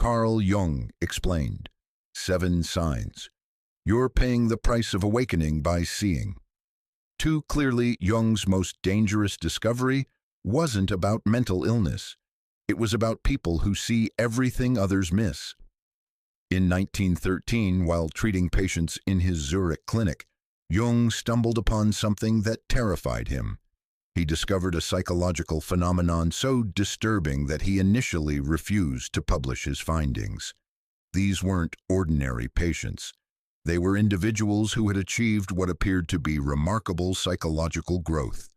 Carl Jung explained, 7 signs. You're paying the price of awakening by seeing. Too clearly, Jung's most dangerous discovery wasn't about mental illness. It was about people who see everything others miss. In 1913, while treating patients in his Zurich clinic, Jung stumbled upon something that terrified him. He discovered a psychological phenomenon so disturbing that he initially refused to publish his findings. These weren't ordinary patients. They were individuals who had achieved what appeared to be remarkable psychological growth.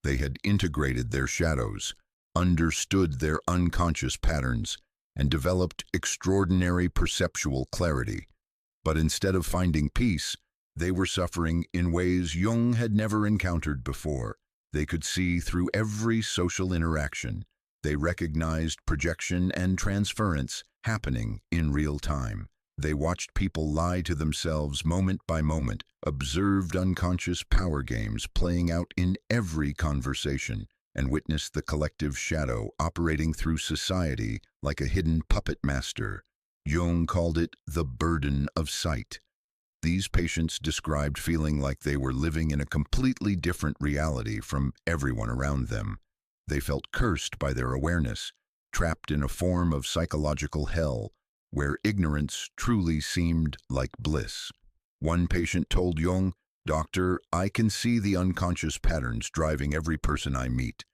They had integrated their shadows, understood their unconscious patterns, and developed extraordinary perceptual clarity. But instead of finding peace, they were suffering in ways Jung had never encountered before. They could see through every social interaction. They recognized projection and transference happening in real time. They watched people lie to themselves moment by moment, observed unconscious power games playing out in every conversation, and witnessed the collective shadow operating through society like a hidden puppet master. Jung called it the burden of sight. These patients described feeling like they were living in a completely different reality from everyone around them. They felt cursed by their awareness, trapped in a form of psychological hell, where ignorance truly seemed like bliss. One patient told Jung, "Doctor, I can see the unconscious patterns driving every person I meet.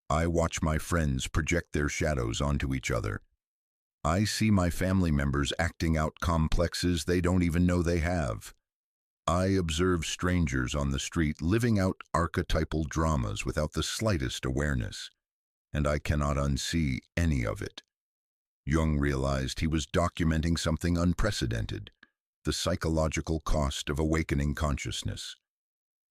I watch my friends project their shadows onto each other. I see my family members acting out complexes they don't even know they have. I observe strangers on the street living out archetypal dramas without the slightest awareness, and I cannot unsee any of it." Jung realized he was documenting something unprecedented, the psychological cost of awakening consciousness.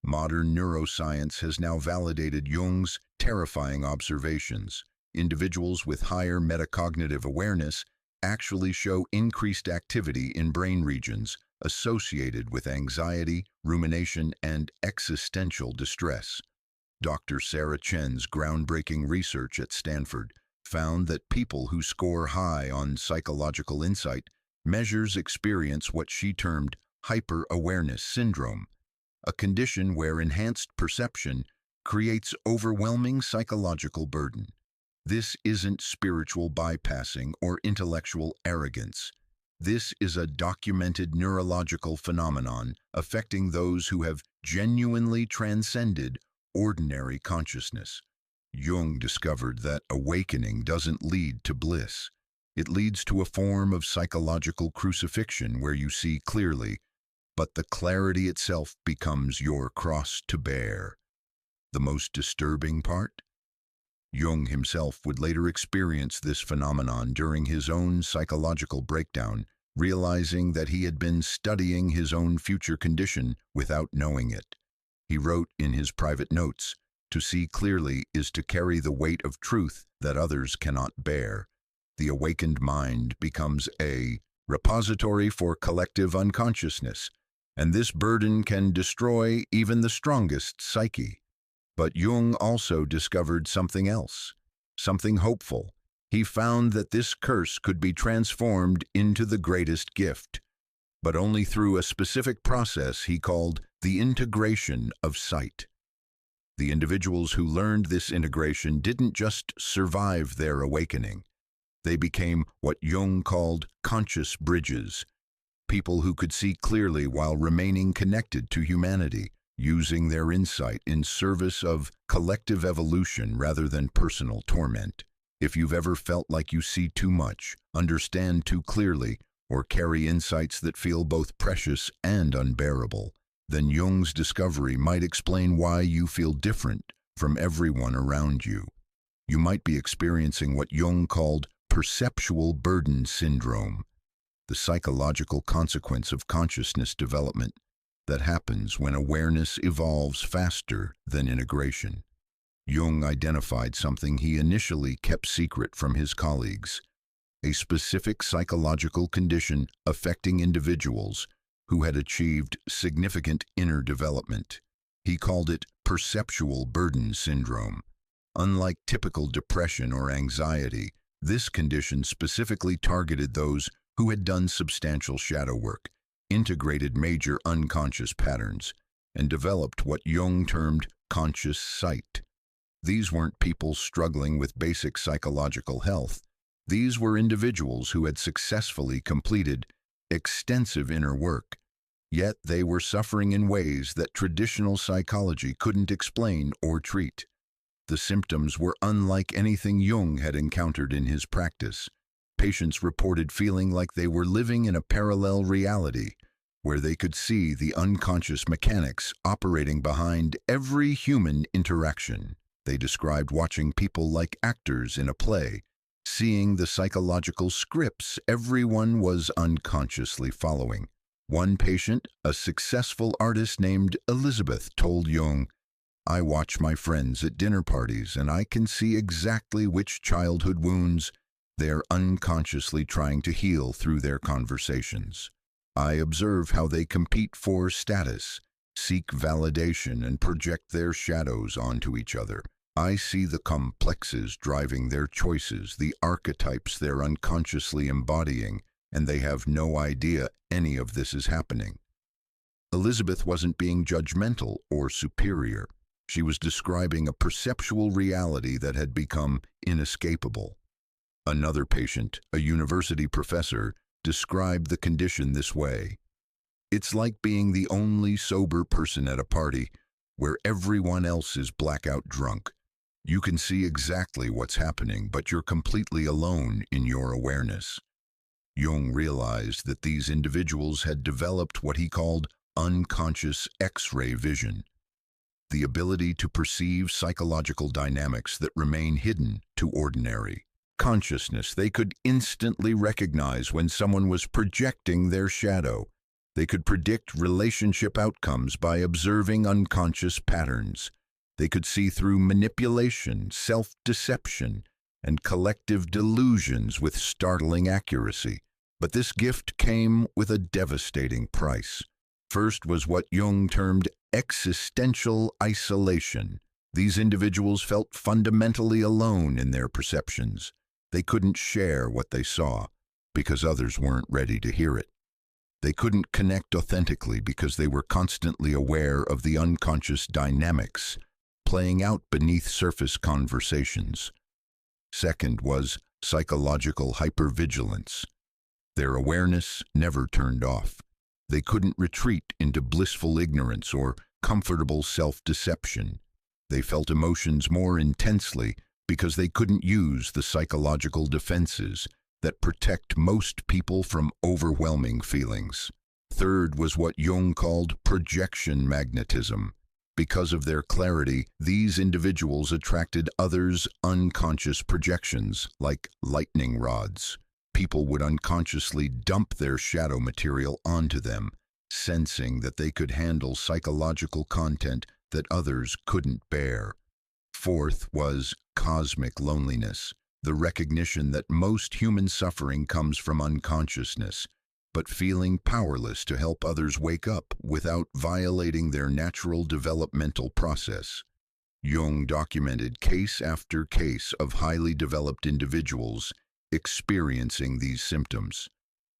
Modern neuroscience has now validated Jung's terrifying observations. Individuals with higher metacognitive awareness actually show increased activity in brain regions associated with anxiety, rumination, and existential distress. Dr. Sarah Chen's groundbreaking research at Stanford found that people who score high on psychological insight measures experience what she termed hyper-awareness syndrome, a condition where enhanced perception creates overwhelming psychological burden. This isn't spiritual bypassing or intellectual arrogance. This is a documented neurological phenomenon affecting those who have genuinely transcended ordinary consciousness. Jung discovered that awakening doesn't lead to bliss. It leads to a form of psychological crucifixion where you see clearly, but the clarity itself becomes your cross to bear. The most disturbing part? Jung himself would later experience this phenomenon during his own psychological breakdown, realizing that he had been studying his own future condition without knowing it. He wrote in his private notes, "To see clearly is to carry the weight of truth that others cannot bear. The awakened mind becomes a repository for collective unconsciousness, and this burden can destroy even the strongest psyche." But Jung also discovered something else, something hopeful. He found that this curse could be transformed into the greatest gift, but only through a specific process he called the integration of sight. The individuals who learned this integration didn't just survive their awakening. They became what Jung called conscious bridges, people who could see clearly while remaining connected to humanity, using their insight in service of collective evolution rather than personal torment. If you've ever felt like you see too much, understand too clearly, or carry insights that feel both precious and unbearable, then Jung's discovery might explain why you feel different from everyone around you. You might be experiencing what Jung called perceptual burden syndrome, the psychological consequence of consciousness development that happens when awareness evolves faster than integration. Jung identified something he initially kept secret from his colleagues, a specific psychological condition affecting individuals who had achieved significant inner development. He called it perceptual burden syndrome. Unlike typical depression or anxiety, This condition specifically targeted those who had done substantial shadow work, integrated major unconscious patterns, and developed what Jung termed conscious sight. These weren't people struggling with basic psychological health. These were individuals who had successfully completed extensive inner work, yet they were suffering in ways that traditional psychology couldn't explain or treat. The symptoms were unlike anything Jung had encountered in his practice. Patients reported feeling like they were living in a parallel reality, where they could see the unconscious mechanics operating behind every human interaction. They described watching people like actors in a play, seeing the psychological scripts everyone was unconsciously following. One patient, a successful artist named Elisabeth, told Jung, "I watch my friends at dinner parties and I can see exactly which childhood wounds they're unconsciously trying to heal through their conversations. I observe how they compete for status, seek validation, and project their shadows onto each other. I see the complexes driving their choices, the archetypes they're unconsciously embodying, and they have no idea any of this is happening." Elisabeth wasn't being judgmental or superior. She was describing a perceptual reality that had become inescapable. Another patient, a university professor, described the condition this way: "It's like being the only sober person at a party where everyone else is blackout drunk. You can see exactly what's happening, but you're completely alone in your awareness." Jung realized that these individuals had developed what he called unconscious X-ray vision, the ability to perceive psychological dynamics that remain hidden to ordinary consciousness. They could instantly recognize when someone was projecting their shadow. They could predict relationship outcomes by observing unconscious patterns. They could see through manipulation, self-deception, and collective delusions with startling accuracy. But this gift came with a devastating price. First was what Jung termed existential isolation. These individuals felt fundamentally alone in their perceptions. They couldn't share what they saw because others weren't ready to hear it. They couldn't connect authentically because they were constantly aware of the unconscious dynamics playing out beneath surface conversations. Second was psychological hypervigilance. Their awareness never turned off. They couldn't retreat into blissful ignorance or comfortable self-deception. They felt emotions more intensely because they couldn't use the psychological defenses that protect most people from overwhelming feelings. Third was what Jung called projection magnetism. Because of their clarity, these individuals attracted others' unconscious projections, like lightning rods. People would unconsciously dump their shadow material onto them, sensing that they could handle psychological content that others couldn't bear. Fourth was cosmic loneliness, the recognition that most human suffering comes from unconsciousness, but feeling powerless to help others wake up without violating their natural developmental process. Jung documented case after case of highly developed individuals experiencing these symptoms.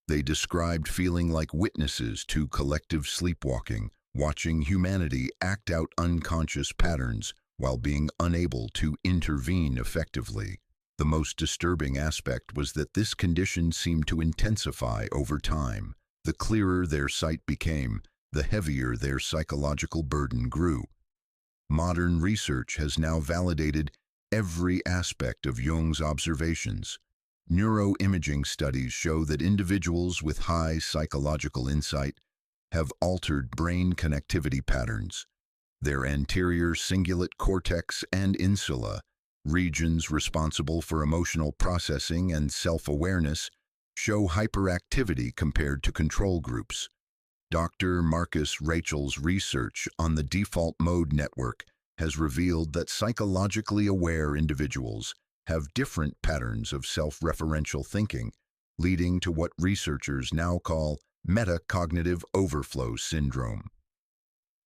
They described feeling like witnesses to collective sleepwalking, watching humanity act out unconscious patterns while being unable to intervene effectively. The most disturbing aspect was that this condition seemed to intensify over time. The clearer their sight became, the heavier their psychological burden grew. Modern research has now validated every aspect of Jung's observations. Neuroimaging studies show that individuals with high psychological insight have altered brain connectivity patterns. Their anterior cingulate cortex and insula, regions responsible for emotional processing and self-awareness, show hyperactivity compared to control groups. Dr. Marcus Rachel's research on the default mode network has revealed that psychologically aware individuals have different patterns of self-referential thinking, leading to what researchers now call metacognitive overflow syndrome.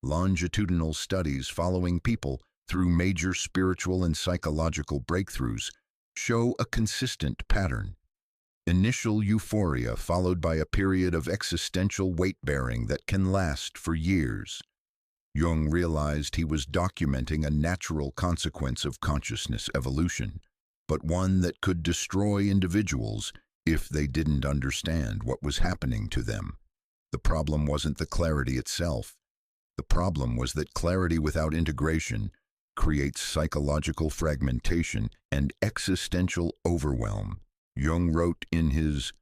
Longitudinal studies following people through major spiritual and psychological breakthroughs show a consistent pattern. Initial euphoria followed by a period of existential weight-bearing that can last for years. Jung realized he was documenting a natural consequence of consciousness evolution, but one that could destroy individuals if they didn't understand what was happening to them. The problem wasn't the clarity itself. The problem was that clarity without integration creates psychological fragmentation and existential overwhelm. Jung wrote in his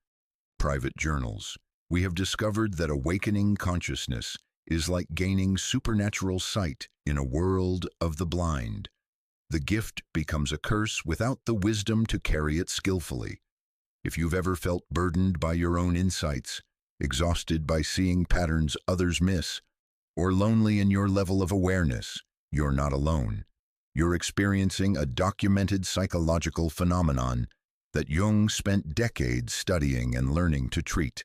private journals, "We have discovered that awakening consciousness is like gaining supernatural sight in a world of the blind. The gift becomes a curse without the wisdom to carry it skillfully. If you've ever felt burdened by your own insights, exhausted by seeing patterns others miss, or lonely in your level of awareness, you're not alone. You're experiencing a documented psychological phenomenon that Jung spent decades studying and learning to treat.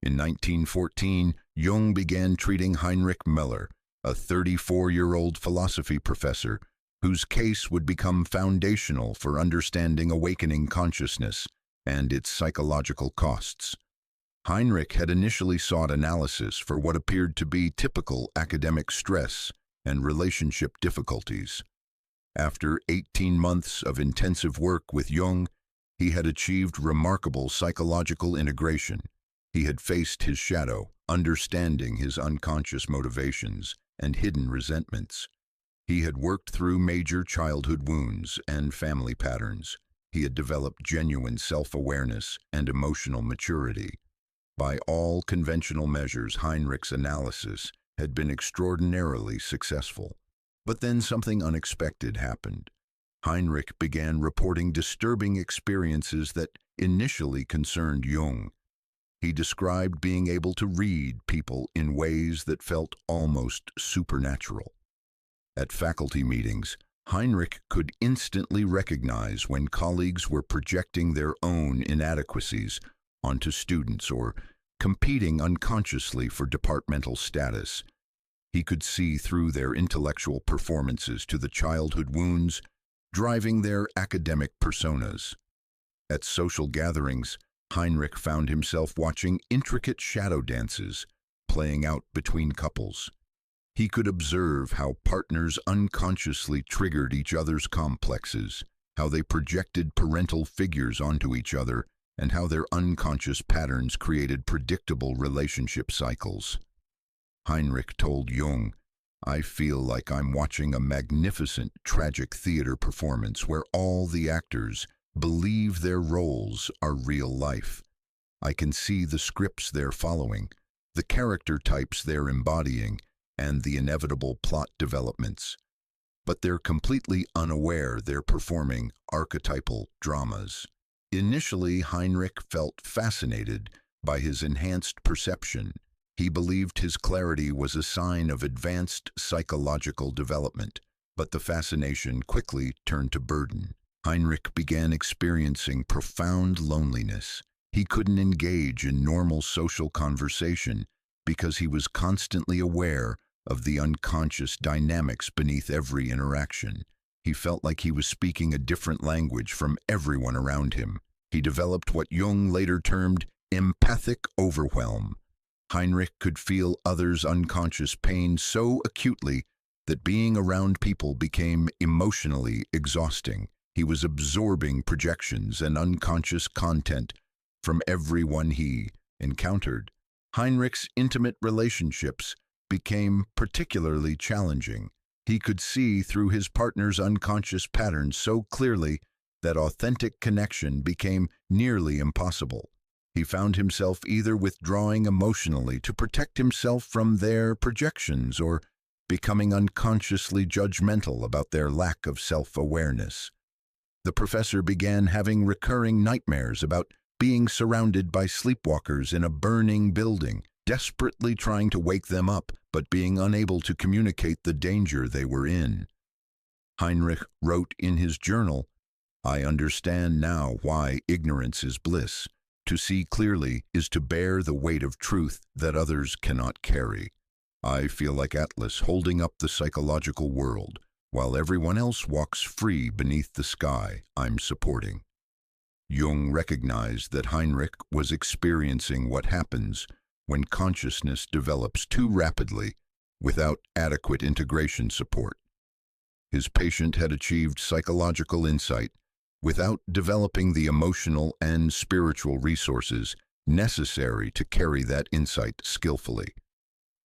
In 1914, Jung began treating Heinrich Müller, a 34-year-old philosophy professor, whose case would become foundational for understanding awakening consciousness and its psychological costs. Heinrich had initially sought analysis for what appeared to be typical academic stress and relationship difficulties. After 18 months of intensive work with Jung, he had achieved remarkable psychological integration. He had faced his shadow, understanding his unconscious motivations and hidden resentments. He had worked through major childhood wounds and family patterns. He had developed genuine self-awareness and emotional maturity. By all conventional measures, Heinrich's analysis had been extraordinarily successful. But then something unexpected happened. Heinrich began reporting disturbing experiences that initially concerned Jung. He described being able to read people in ways that felt almost supernatural. At faculty meetings, Heinrich could instantly recognize when colleagues were projecting their own inadequacies onto students or competing unconsciously for departmental status. He could see through their intellectual performances to the childhood wounds driving their academic personas. At social gatherings, Heinrich found himself watching intricate shadow dances playing out between couples. He could observe how partners unconsciously triggered each other's complexes, how they projected parental figures onto each other, and how their unconscious patterns created predictable relationship cycles. Heinrich told Jung, "I feel like I'm watching a magnificent, tragic theater performance where all the actors believe their roles are real life. I can see the scripts they're following, the character types they're embodying, and the inevitable plot developments. But they're completely unaware they're performing archetypal dramas." Initially, Heinrich felt fascinated by his enhanced perception. He believed his clarity was a sign of advanced psychological development, but the fascination quickly turned to burden. Heinrich began experiencing profound loneliness. He couldn't engage in normal social conversation because he was constantly aware of the unconscious dynamics beneath every interaction. He felt like he was speaking a different language from everyone around him. He developed what Jung later termed empathic overwhelm. Heinrich could feel others' unconscious pain so acutely that being around people became emotionally exhausting. He was absorbing projections and unconscious content from everyone he encountered. Heinrich's intimate relationships became particularly challenging. He could see through his partner's unconscious patterns so clearly that authentic connection became nearly impossible. He found himself either withdrawing emotionally to protect himself from their projections or becoming unconsciously judgmental about their lack of self-awareness. The professor began having recurring nightmares about being surrounded by sleepwalkers in a burning building, desperately trying to wake them up, but being unable to communicate the danger they were in. Heinrich wrote in his journal, "I understand now why ignorance is bliss. To see clearly is to bear the weight of truth that others cannot carry. I feel like Atlas holding up the psychological world, while everyone else walks free beneath the sky I'm supporting. Jung recognized that Heinrich was experiencing what happens when consciousness develops too rapidly without adequate integration support. His patient had achieved psychological insight without developing the emotional and spiritual resources necessary to carry that insight skillfully.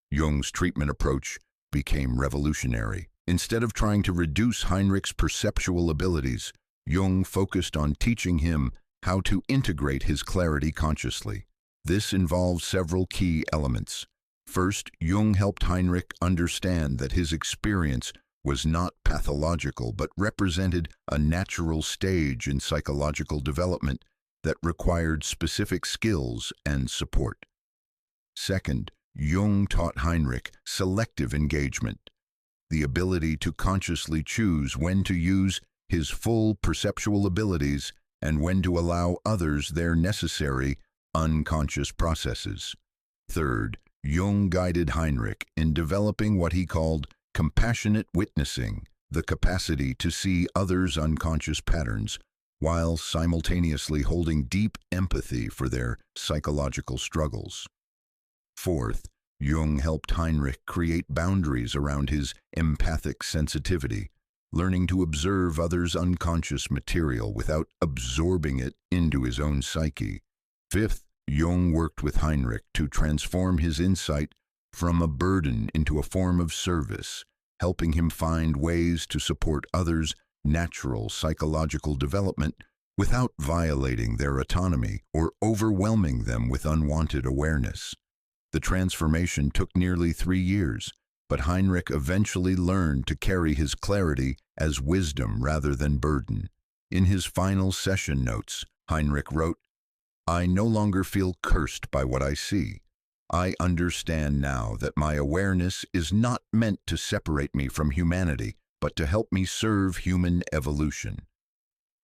Jung's treatment approach became revolutionary. Instead of trying to reduce Heinrich's perceptual abilities, Jung focused on teaching him how to integrate his clarity consciously. This involved several key elements. First, Jung helped Heinrich understand that his experience was not pathological but represented a natural stage in psychological development that required specific skills and support. Second, Jung taught Heinrich selective engagement, the ability to consciously choose when to use his full perceptual abilities and when to allow others their necessary unconscious processes. Third, Jung guided Heinrich in developing what he called compassionate witnessing, the capacity to see others' unconscious patterns while simultaneously holding deep empathy for their psychological struggles. Fourth, Jung helped Heinrich create boundaries around his empathic sensitivity, learning to observe others' unconscious material without absorbing it into his own psyche. Fifth, Jung worked with Heinrich to transform his insight from a burden into a form of service, helping him find ways to support others' natural psychological development without violating their autonomy or overwhelming them with unwanted awareness. The transformation took nearly 3 years, but Heinrich eventually learned to carry his clarity as wisdom rather than burden. In his final session notes, Heinrich wrote, "I no longer feel cursed by what I see. I understand now that my awareness is not meant to separate me from humanity, but to help me serve human evolution.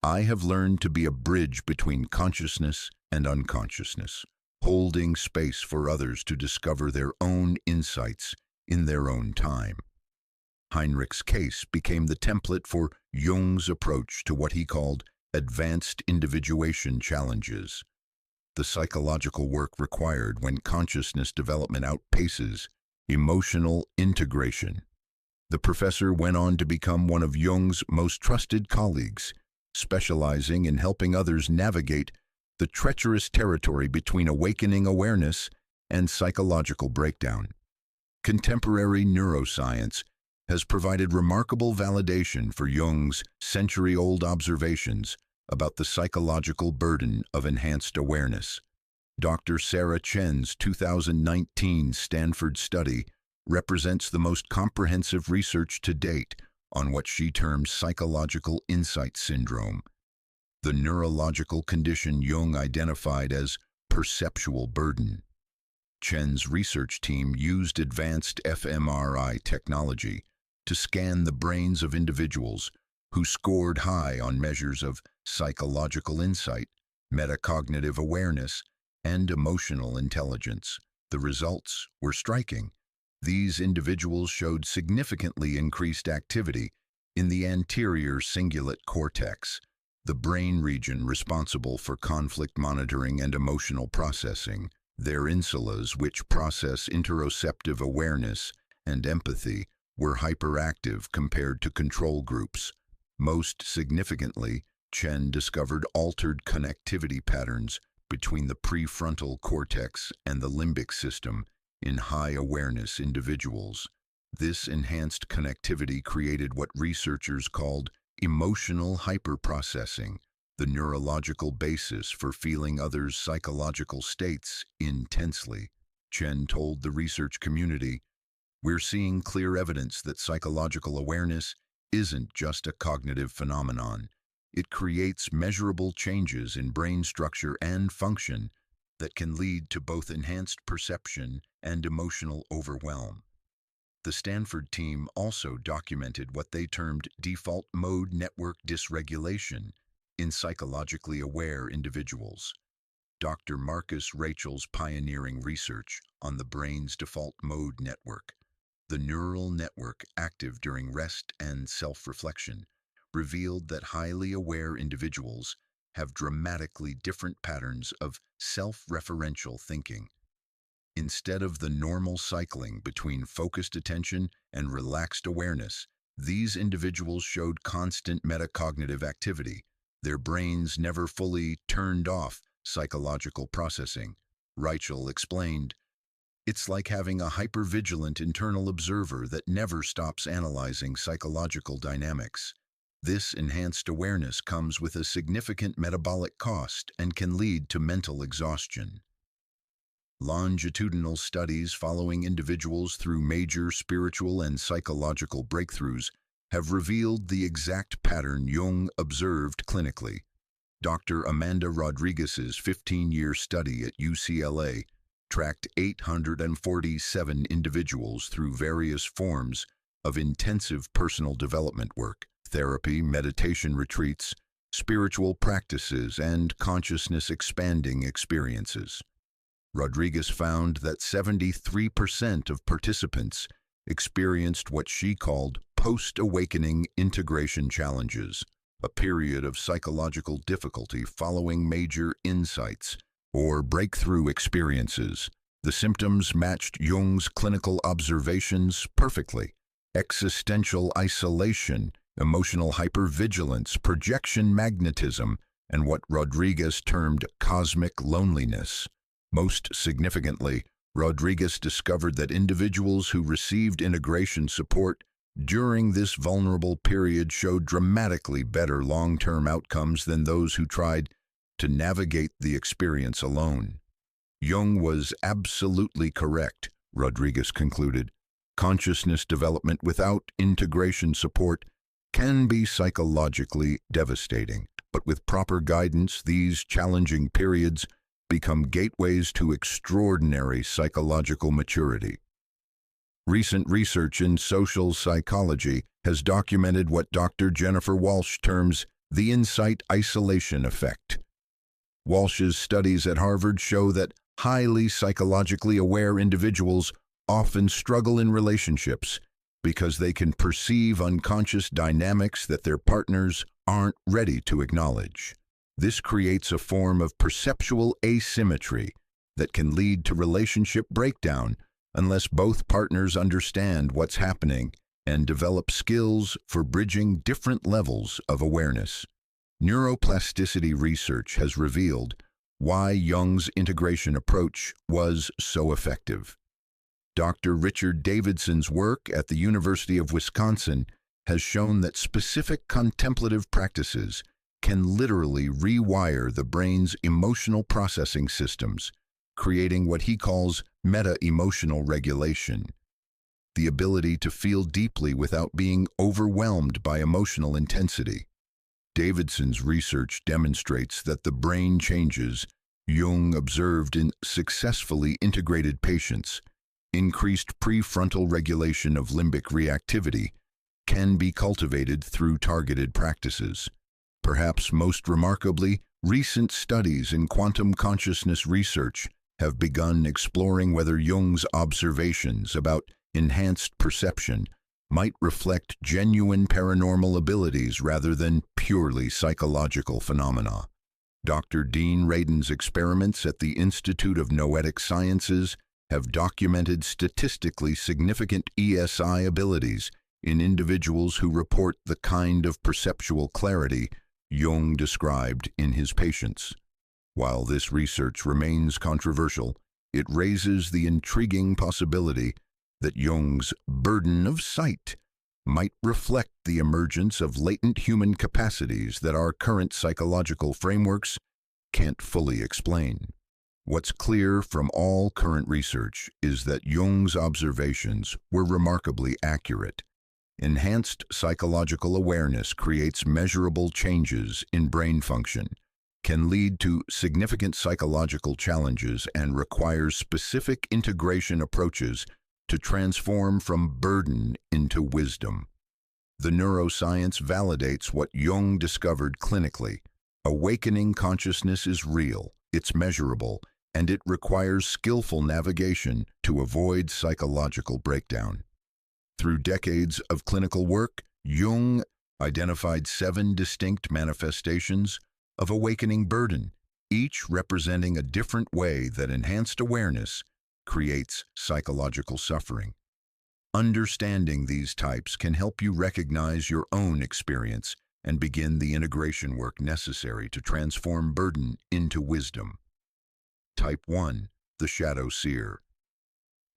I have learned to be a bridge between consciousness and unconsciousness, holding space for others to discover their own insights in their own time." Heinrich's case became the template for Jung's approach to what he called advanced individuation challenges, the psychological work required when consciousness development outpaces emotional integration. The professor went on to become one of Jung's most trusted colleagues, specializing in helping others navigate the treacherous territory between awakening awareness and psychological breakdown. Contemporary neuroscience has provided remarkable validation for Jung's century-old observations about the psychological burden of enhanced awareness. Dr. Sarah Chen's 2019 Stanford study represents the most comprehensive research to date on what she terms psychological insight syndrome, the neurological condition Jung identified as perceptual burden. Chen's research team used advanced fMRI technology to scan the brains of individuals who scored high on measures of psychological insight, metacognitive awareness, and emotional intelligence. The results were striking. These individuals showed significantly increased activity in the anterior cingulate cortex, the brain region responsible for conflict monitoring and emotional processing. Their insulas, which process interoceptive awareness and empathy, were hyperactive compared to control groups. Most significantly, Chen discovered altered connectivity patterns between the prefrontal cortex and the limbic system in high-awareness individuals. This enhanced connectivity created what researchers called emotional hyperprocessing, the neurological basis for feeling others' psychological states intensely. Chen told the research community, "We're seeing clear evidence that psychological awareness isn't just a cognitive phenomenon. It creates measurable changes in brain structure and function that can lead to both enhanced perception and emotional overwhelm." The Stanford team also documented what they termed default mode network dysregulation in psychologically aware individuals. Dr. Marcus Rachel's pioneering research on the brain's default mode network, The neural network active during rest and self-reflection revealed that highly aware individuals have dramatically different patterns of self-referential thinking. Instead of the normal cycling between focused attention and relaxed awareness, these individuals showed constant metacognitive activity. Their brains never fully turned off psychological processing. Reichel explained, "It's like having a hypervigilant internal observer that never stops analyzing psychological dynamics. This enhanced awareness comes with a significant metabolic cost and can lead to mental exhaustion." Longitudinal studies following individuals through major spiritual and psychological breakthroughs have revealed the exact pattern Jung observed clinically. Dr. Amanda Rodriguez's 15-year study at UCLA tracked 847 individuals through various forms of intensive personal development work, therapy, meditation retreats, spiritual practices, and consciousness-expanding experiences. Rodriguez found that 73% of participants experienced what she called post-awakening integration challenges, a period of psychological difficulty following major insights or breakthrough experiences. The symptoms matched Jung's clinical observations perfectly: existential isolation, emotional hypervigilance, projection magnetism, and what Rodriguez termed cosmic loneliness. Most significantly, Rodriguez discovered that individuals who received integration support during this vulnerable period showed dramatically better long-term outcomes than those who tried to navigate the experience alone. Jung was absolutely correct, Rodriguez concluded. Consciousness development without integration support can be psychologically devastating, but with proper guidance, these challenging periods become gateways to extraordinary psychological maturity. Recent research in social psychology has documented what Dr. Jennifer Walsh terms the insight isolation effect. Walsh's studies at Harvard show that highly psychologically aware individuals often struggle in relationships because they can perceive unconscious dynamics that their partners aren't ready to acknowledge. This creates a form of perceptual asymmetry that can lead to relationship breakdown unless both partners understand what's happening and develop skills for bridging different levels of awareness. Neuroplasticity research has revealed why Jung's integration approach was so effective. Dr. Richard Davidson's work at the University of Wisconsin has shown that specific contemplative practices can literally rewire the brain's emotional processing systems, creating what he calls meta-emotional regulation, the ability to feel deeply without being overwhelmed by emotional intensity. Davidson's research demonstrates that the brain changes Jung observed in successfully integrated patients, increased prefrontal regulation of limbic reactivity, can be cultivated through targeted practices. Perhaps most remarkably, recent studies in quantum consciousness research have begun exploring whether Jung's observations about enhanced perception might reflect genuine paranormal abilities rather than purely psychological phenomena. Dr. Dean Radin's experiments at the Institute of Noetic Sciences have documented statistically significant ESI abilities in individuals who report the kind of perceptual clarity Jung described in his patients. While this research remains controversial, it raises the intriguing possibility that Jung's burden of sight might reflect the emergence of latent human capacities that our current psychological frameworks can't fully explain. What's clear from all current research is that Jung's observations were remarkably accurate. Enhanced psychological awareness creates measurable changes in brain function, can lead to significant psychological challenges, and requires specific integration approaches to transform from burden into wisdom. The neuroscience validates what Jung discovered clinically. Awakening consciousness is real, it's measurable, and it requires skillful navigation to avoid psychological breakdown. Through decades of clinical work, Jung identified 7 distinct manifestations of awakening burden, each representing a different way that enhanced awareness creates psychological suffering. Understanding these types can help you recognize your own experience and begin the integration work necessary to transform burden into wisdom. Type 1. The Shadow Seer.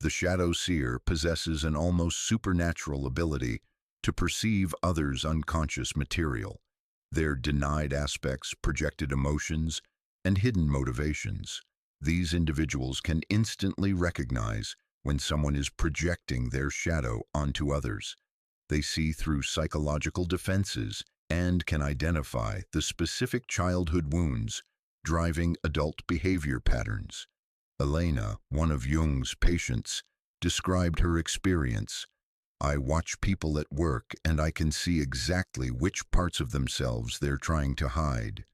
The Shadow Seer possesses an almost supernatural ability to perceive others' unconscious material, their denied aspects, projected emotions, and hidden motivations. These individuals can instantly recognize when someone is projecting their shadow onto others. They see through psychological defenses and can identify the specific childhood wounds driving adult behavior patterns. Elena, one of Jung's patients, described her experience. "I watch people at work and I can see exactly which parts of themselves they're trying to hide.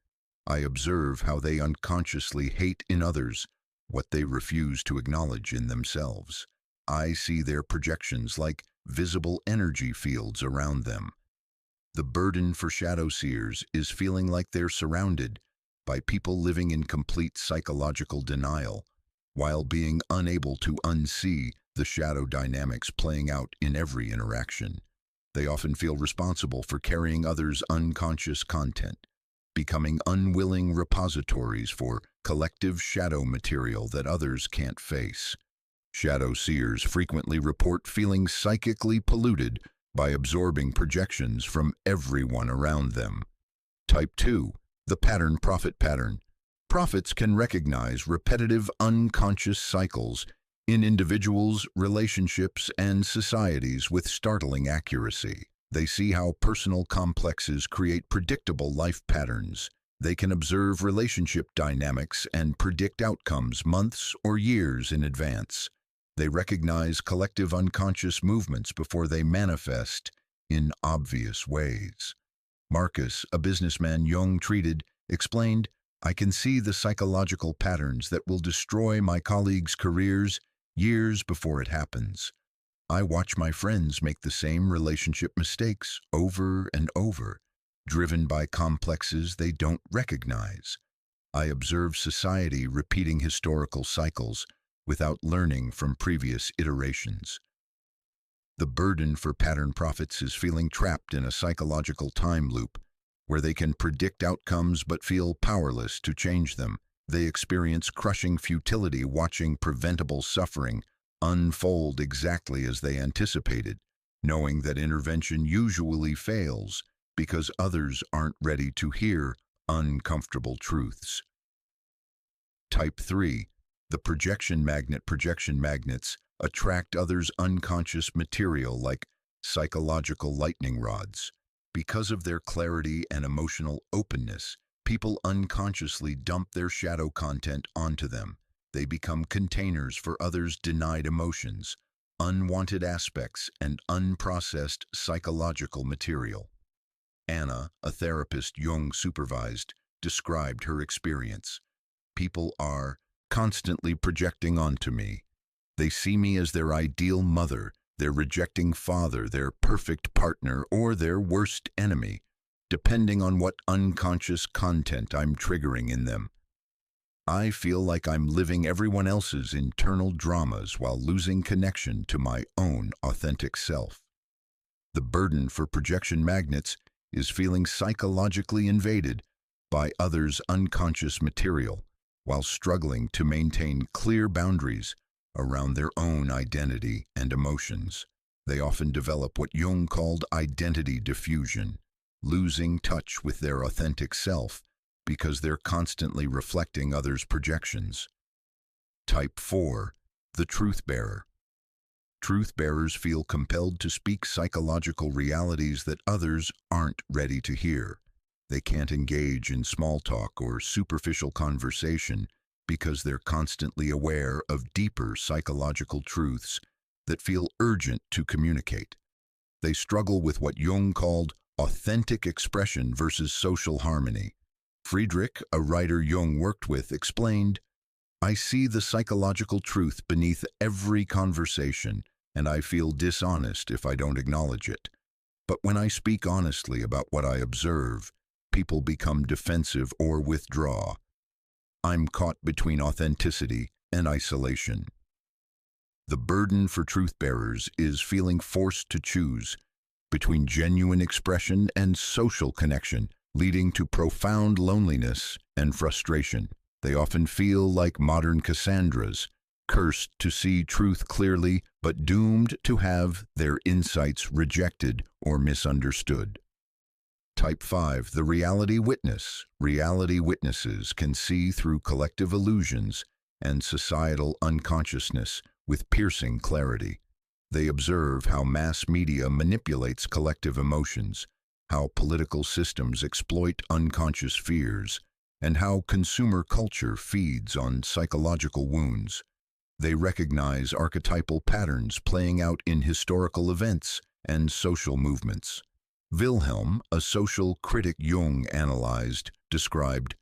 I observe how they unconsciously hate in others what they refuse to acknowledge in themselves. I see their projections like visible energy fields around them." The burden for shadow seers is feeling like they're surrounded by people living in complete psychological denial, while being unable to unsee the shadow dynamics playing out in every interaction. They often feel responsible for carrying others' unconscious content, becoming unwilling repositories for collective shadow material that others can't face. Shadow seers frequently report feeling psychically polluted by absorbing projections from everyone around them. Type 2. The Pattern Prophet Pattern. Prophets can recognize repetitive unconscious cycles in individuals, relationships, and societies with startling accuracy. They see how personal complexes create predictable life patterns. They can observe relationship dynamics and predict outcomes months or years in advance. They recognize collective unconscious movements before they manifest in obvious ways. Marcus, a businessman Jung treated, explained, "I can see the psychological patterns that will destroy my colleagues' careers years before it happens. I watch my friends make the same relationship mistakes over and over, driven by complexes they don't recognize. I observe society repeating historical cycles without learning from previous iterations." The burden for pattern prophets is feeling trapped in a psychological time loop where they can predict outcomes but feel powerless to change them. They experience crushing futility watching preventable suffering unfold exactly as they anticipated, knowing that intervention usually fails because others aren't ready to hear uncomfortable truths. Type 3. The Projection Magnet. Projection magnets attract others' unconscious material like psychological lightning rods. Because of their clarity and emotional openness, people unconsciously dump their shadow content onto them. They become containers for others' denied emotions, unwanted aspects, and unprocessed psychological material. Anna, a therapist Jung supervised, described her experience. "People are constantly projecting onto me. They see me as their ideal mother, their rejecting father, their perfect partner, or their worst enemy, depending on what unconscious content I'm triggering in them. I feel like I'm living everyone else's internal dramas while losing connection to my own authentic self." The burden for projection magnets is feeling psychologically invaded by others' unconscious material while struggling to maintain clear boundaries around their own identity and emotions. They often develop what Jung called identity diffusion, losing touch with their authentic self because they're constantly reflecting others' projections. Type 4. The Truth Bearer. Truth bearers feel compelled to speak psychological realities that others aren't ready to hear. They can't engage in small talk or superficial conversation because they're constantly aware of deeper psychological truths that feel urgent to communicate. They struggle with what Jung called authentic expression versus social harmony. Friedrich, a writer Jung worked with, explained, "I see the psychological truth beneath every conversation, and I feel dishonest if I don't acknowledge it. But when I speak honestly about what I observe, people become defensive or withdraw. I'm caught between authenticity and isolation. The burden for truth-bearers is feeling forced to choose between genuine expression and social connection, leading to profound loneliness and frustration. They often feel like modern Cassandras, cursed to see truth clearly, but doomed to have their insights rejected or misunderstood. Type 5, the reality witness. Reality witnesses can see through collective illusions and societal unconsciousness with piercing clarity. They observe how mass media manipulates collective emotions, how political systems exploit unconscious fears, and how consumer culture feeds on psychological wounds. They recognize archetypal patterns playing out in historical events and social movements. Wilhelm, a social critic Jung analyzed, described,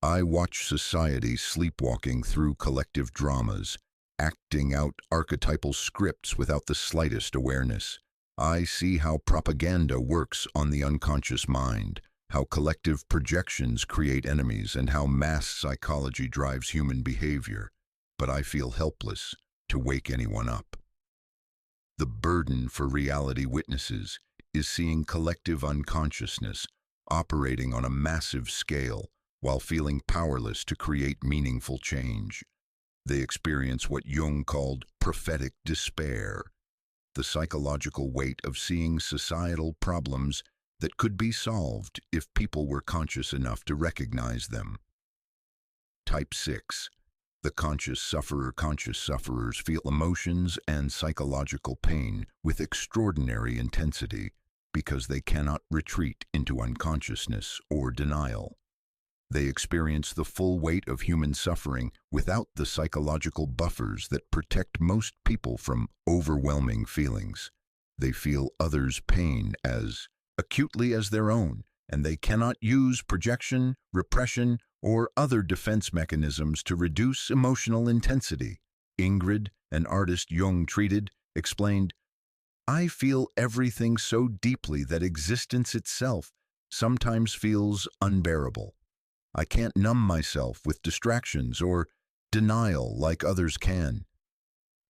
"I watch society sleepwalking through collective dramas, acting out archetypal scripts without the slightest awareness. I see how propaganda works on the unconscious mind, how collective projections create enemies, and how mass psychology drives human behavior. But I feel helpless to wake anyone up." The burden for reality witnesses is seeing collective unconsciousness operating on a massive scale while feeling powerless to create meaningful change. They experience what Jung called prophetic despair, the psychological weight of seeing societal problems that could be solved if people were conscious enough to recognize them. Type 6. The conscious sufferer. Conscious sufferers feel emotions and psychological pain with extraordinary intensity because they cannot retreat into unconsciousness or denial. They experience the full weight of human suffering without the psychological buffers that protect most people from overwhelming feelings. They feel others' pain as acutely as their own, and they cannot use projection, repression, or other defense mechanisms to reduce emotional intensity. Ingrid, an artist Jung treated, explained, "I feel everything so deeply that existence itself sometimes feels unbearable. I can't numb myself with distractions or denial like others can.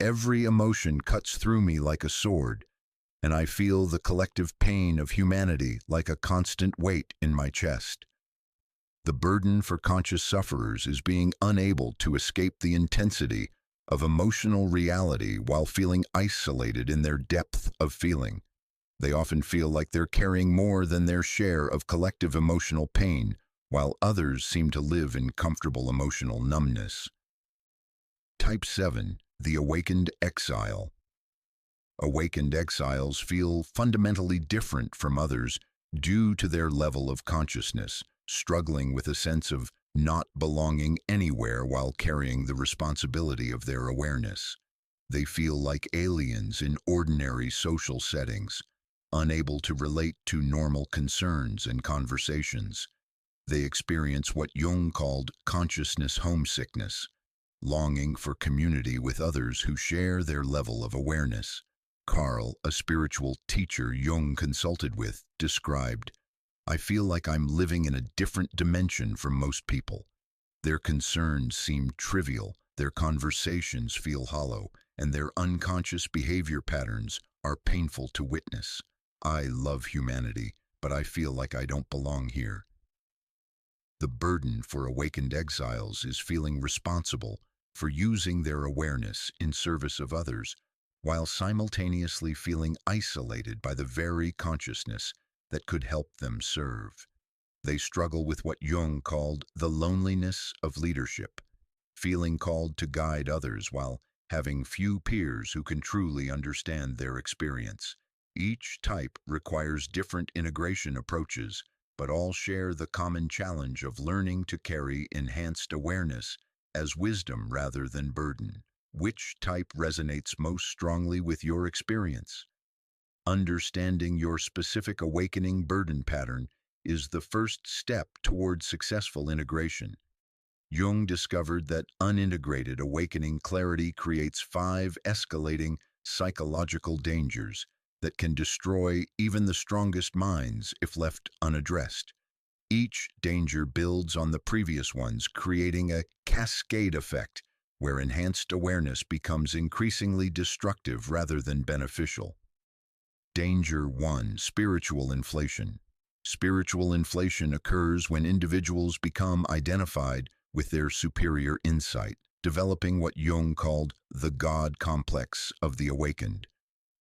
Every emotion cuts through me like a sword, and I feel the collective pain of humanity like a constant weight in my chest." The burden for conscious sufferers is being unable to escape the intensity of emotional reality while feeling isolated in their depth of feeling. They often feel like they're carrying more than their share of collective emotional pain, while others seem to live in comfortable emotional numbness. Type 7, the awakened exile. Awakened exiles feel fundamentally different from others due to their level of consciousness, struggling with a sense of not belonging anywhere while carrying the responsibility of their awareness. They feel like aliens in ordinary social settings, unable to relate to normal concerns and conversations. They experience what Jung called consciousness homesickness, longing for community with others who share their level of awareness. Carl, a spiritual teacher Jung consulted with, described, "I feel like I'm living in a different dimension from most people. Their concerns seem trivial, their conversations feel hollow, and their unconscious behavior patterns are painful to witness. I love humanity, but I feel like I don't belong here." The burden for awakened exiles is feeling responsible for using their awareness in service of others, while simultaneously feeling isolated by the very consciousness that could help them serve. They struggle with what Jung called the loneliness of leadership, feeling called to guide others while having few peers who can truly understand their experience. Each type requires different integration approaches, but all share the common challenge of learning to carry enhanced awareness as wisdom rather than burden. Which type resonates most strongly with your experience? Understanding your specific awakening burden pattern is the first step toward successful integration. Jung discovered that unintegrated awakening clarity creates 5 escalating psychological dangers that can destroy even the strongest minds if left unaddressed. Each danger builds on the previous ones, creating a cascade effect where enhanced awareness becomes increasingly destructive rather than beneficial. Danger 1. Spiritual inflation. Spiritual inflation occurs when individuals become identified with their superior insight, developing what Jung called the God complex of the awakened.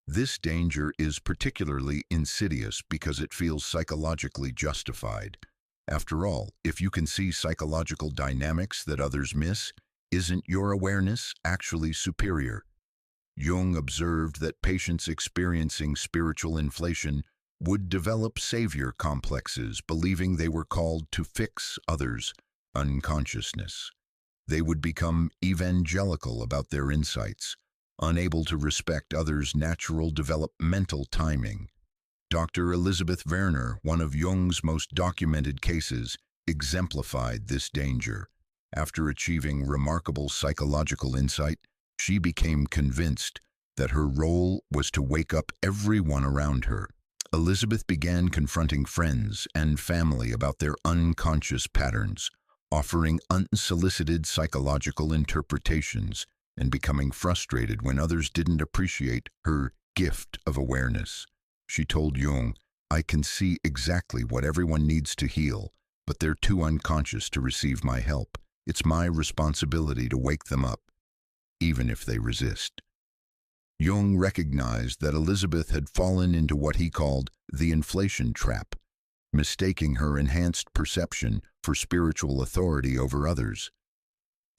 This danger is particularly insidious because it feels psychologically justified. After all, if you can see psychological dynamics that others miss, isn't your awareness actually superior? Jung observed that patients experiencing spiritual inflation would develop savior complexes, believing they were called to fix others' unconsciousness. They would become evangelical about their insights, unable to respect others' natural developmental timing. Dr. Elisabeth Werner, one of Jung's most documented cases, exemplified this danger. After achieving remarkable psychological insight, she became convinced that her role was to wake up everyone around her. Elisabeth began confronting friends and family about their unconscious patterns, offering unsolicited psychological interpretations, and becoming frustrated when others didn't appreciate her gift of awareness. She told Jung, "I can see exactly what everyone needs to heal, but they're too unconscious to receive my help. It's my responsibility to wake them up, even if they resist." Jung recognized that Elisabeth had fallen into what he called the inflation trap, mistaking her enhanced perception for spiritual authority over others.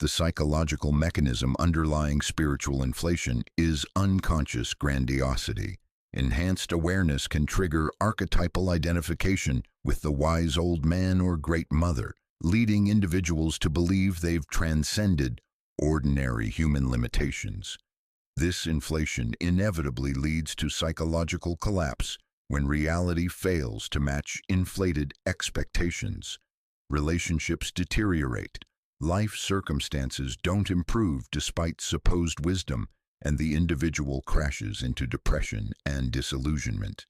The psychological mechanism underlying spiritual inflation is unconscious grandiosity. Enhanced awareness can trigger archetypal identification with the wise old man or great mother, leading individuals to believe they've transcended ordinary human limitations. This inflation inevitably leads to psychological collapse when reality fails to match inflated expectations. Relationships deteriorate, life circumstances don't improve despite supposed wisdom, and the individual crashes into depression and disillusionment.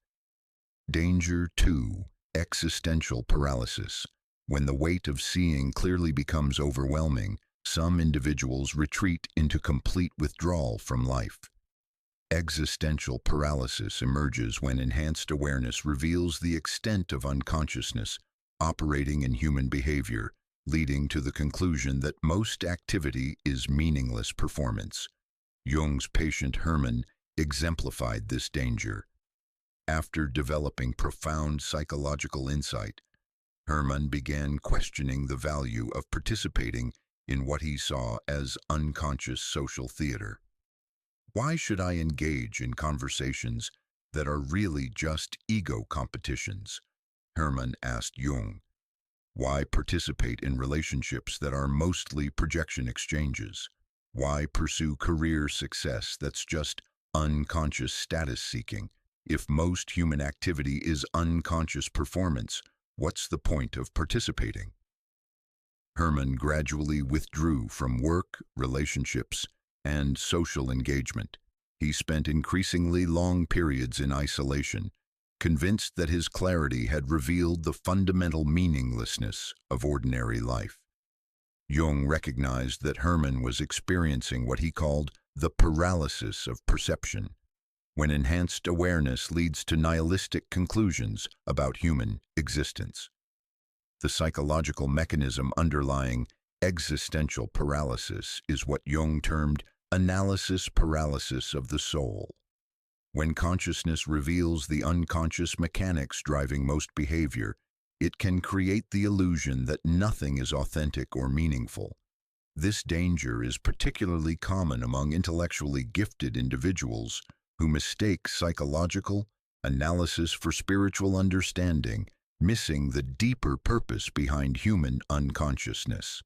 Danger 2. Existential paralysis. When the weight of seeing clearly becomes overwhelming, some individuals retreat into complete withdrawal from life. Existential paralysis emerges when enhanced awareness reveals the extent of unconsciousness operating in human behavior, leading to the conclusion that most activity is meaningless performance. Jung's patient Hermann exemplified this danger. After developing profound psychological insight, Hermann began questioning the value of participating in what he saw as unconscious social theater. Why should I engage in conversations that are really just ego competitions? Hermann asked Jung. Why participate in relationships that are mostly projection exchanges? Why pursue career success that's just unconscious status seeking? If most human activity is unconscious performance, what's the point of participating? Hermann gradually withdrew from work, relationships, and social engagement. He spent increasingly long periods in isolation, convinced that his clarity had revealed the fundamental meaninglessness of ordinary life. Jung recognized that Hermann was experiencing what he called the paralysis of perception, when enhanced awareness leads to nihilistic conclusions about human existence. The psychological mechanism underlying existential paralysis is what Jung termed analysis paralysis of the soul. When consciousness reveals the unconscious mechanics driving most behavior, it can create the illusion that nothing is authentic or meaningful. This danger is particularly common among intellectually gifted individuals who mistake psychological analysis for spiritual understanding, missing the deeper purpose behind human unconsciousness.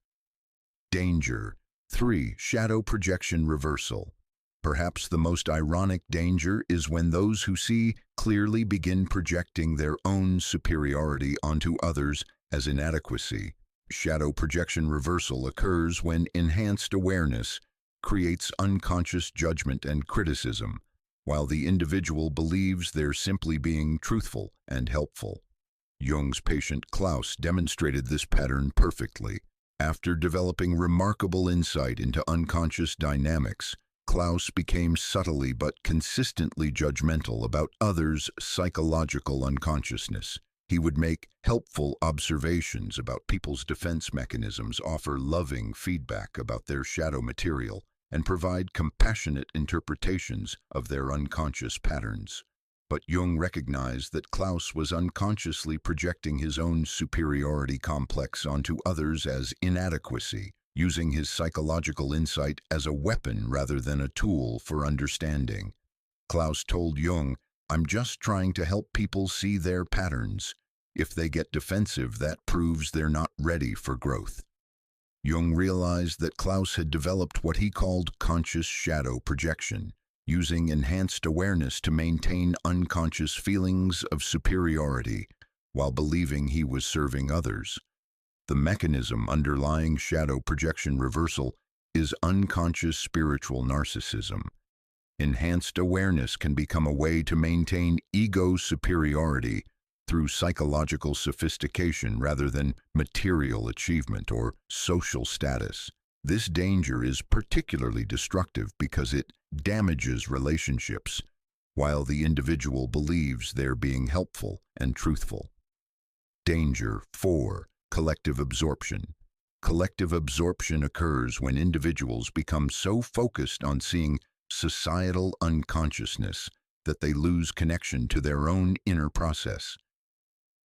Danger 3. Shadow projection reversal. Perhaps the most ironic danger is when those who see clearly begin projecting their own superiority onto others as inadequacy. Shadow projection reversal occurs when enhanced awareness creates unconscious judgment and criticism, while the individual believes they're simply being truthful and helpful. Jung's patient Klaus demonstrated this pattern perfectly. After developing remarkable insight into unconscious dynamics, Klaus became subtly but consistently judgmental about others' psychological unconsciousness. He would make helpful observations about people's defense mechanisms, offer loving feedback about their shadow material, and provide compassionate interpretations of their unconscious patterns. But Jung recognized that Klaus was unconsciously projecting his own superiority complex onto others as inadequacy, using his psychological insight as a weapon rather than a tool for understanding. Klaus told Jung, "I'm just trying to help people see their patterns. If they get defensive, that proves they're not ready for growth." Jung realized that Klaus had developed what he called conscious shadow projection, using enhanced awareness to maintain unconscious feelings of superiority while believing he was serving others. The mechanism underlying shadow projection reversal is unconscious spiritual narcissism. Enhanced awareness can become a way to maintain ego superiority through psychological sophistication rather than material achievement or social status. This danger is particularly destructive because it damages relationships, while the individual believes they're being helpful and truthful. Danger 4. Collective absorption. Collective absorption occurs when individuals become so focused on seeing societal unconsciousness that they lose connection to their own inner process.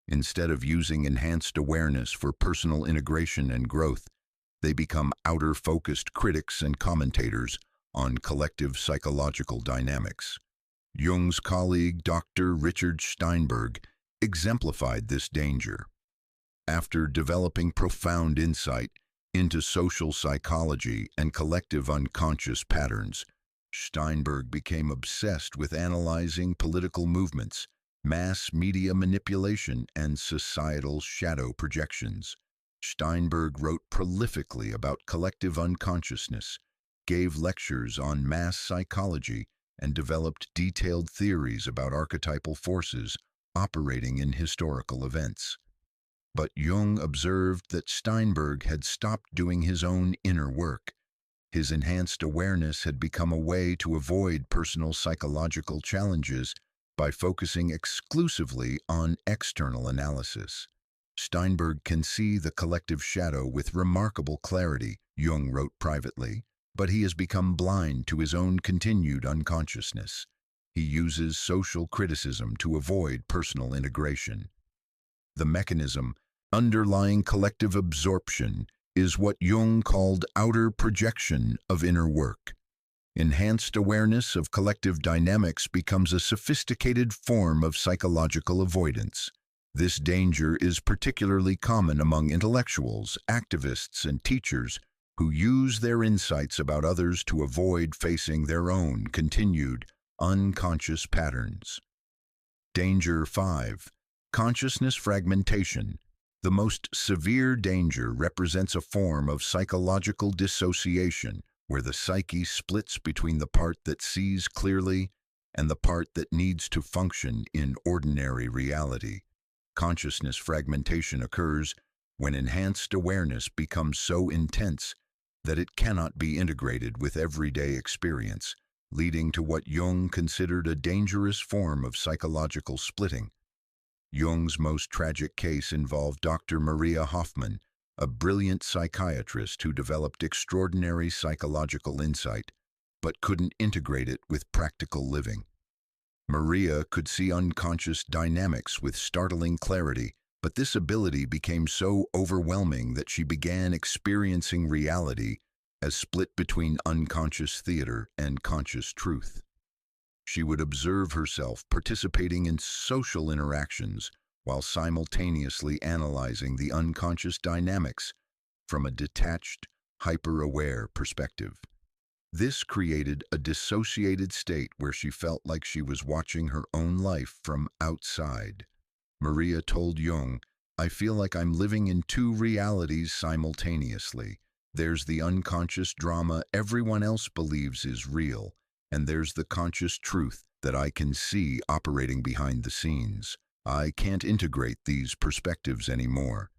Instead of using enhanced awareness for personal integration and growth, they become outer-focused critics and commentators on collective psychological dynamics. Jung's colleague, Dr. Richard Steinberg, exemplified this danger. After developing profound insight into social psychology and collective unconscious patterns, Steinberg became obsessed with analyzing political movements, mass media manipulation, and societal shadow projections. Steinberg wrote prolifically about collective unconsciousness, gave lectures on mass psychology, and developed detailed theories about archetypal forces operating in historical events. But Jung observed that Steinberg had stopped doing his own inner work. His enhanced awareness had become a way to avoid personal psychological challenges by focusing exclusively on external analysis. Steinberg can see the collective shadow with remarkable clarity, Jung wrote privately, but he has become blind to his own continued unconsciousness. He uses social criticism to avoid personal integration. The mechanism underlying collective absorption is what Jung called outer projection of inner work. Enhanced awareness of collective dynamics becomes a sophisticated form of psychological avoidance. This danger is particularly common among intellectuals, activists, and teachers who use their insights about others to avoid facing their own continued unconscious patterns. Danger 5. Consciousness fragmentation. The most severe danger represents a form of psychological dissociation where the psyche splits between the part that sees clearly and the part that needs to function in ordinary reality. Consciousness fragmentation occurs when enhanced awareness becomes so intense that it cannot be integrated with everyday experience, leading to what Jung considered a dangerous form of psychological splitting. Jung's most tragic case involved Dr. Maria Hoffman, a brilliant psychiatrist who developed extraordinary psychological insight, but couldn't integrate it with practical living. Maria could see unconscious dynamics with startling clarity, but this ability became so overwhelming that she began experiencing reality as split between unconscious theater and conscious truth. She would observe herself participating in social interactions while simultaneously analyzing the unconscious dynamics from a detached, hyper-aware perspective. This created a dissociated state where she felt like she was watching her own life from outside. Maria told Jung, "I feel like I'm living in two realities simultaneously. There's the unconscious drama everyone else believes is real, and there's the conscious truth that I can see operating behind the scenes. I can't integrate these perspectives anymore.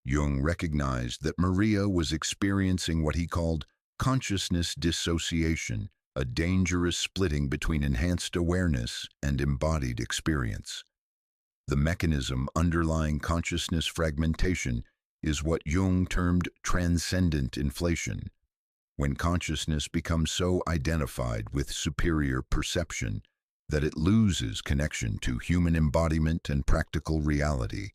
Jung recognized that Maria was experiencing what he called consciousness dissociation, a dangerous splitting between enhanced awareness and embodied experience. The mechanism underlying consciousness fragmentation is what Jung termed transcendent inflation. When consciousness becomes so identified with superior perception that it loses connection to human embodiment and practical reality.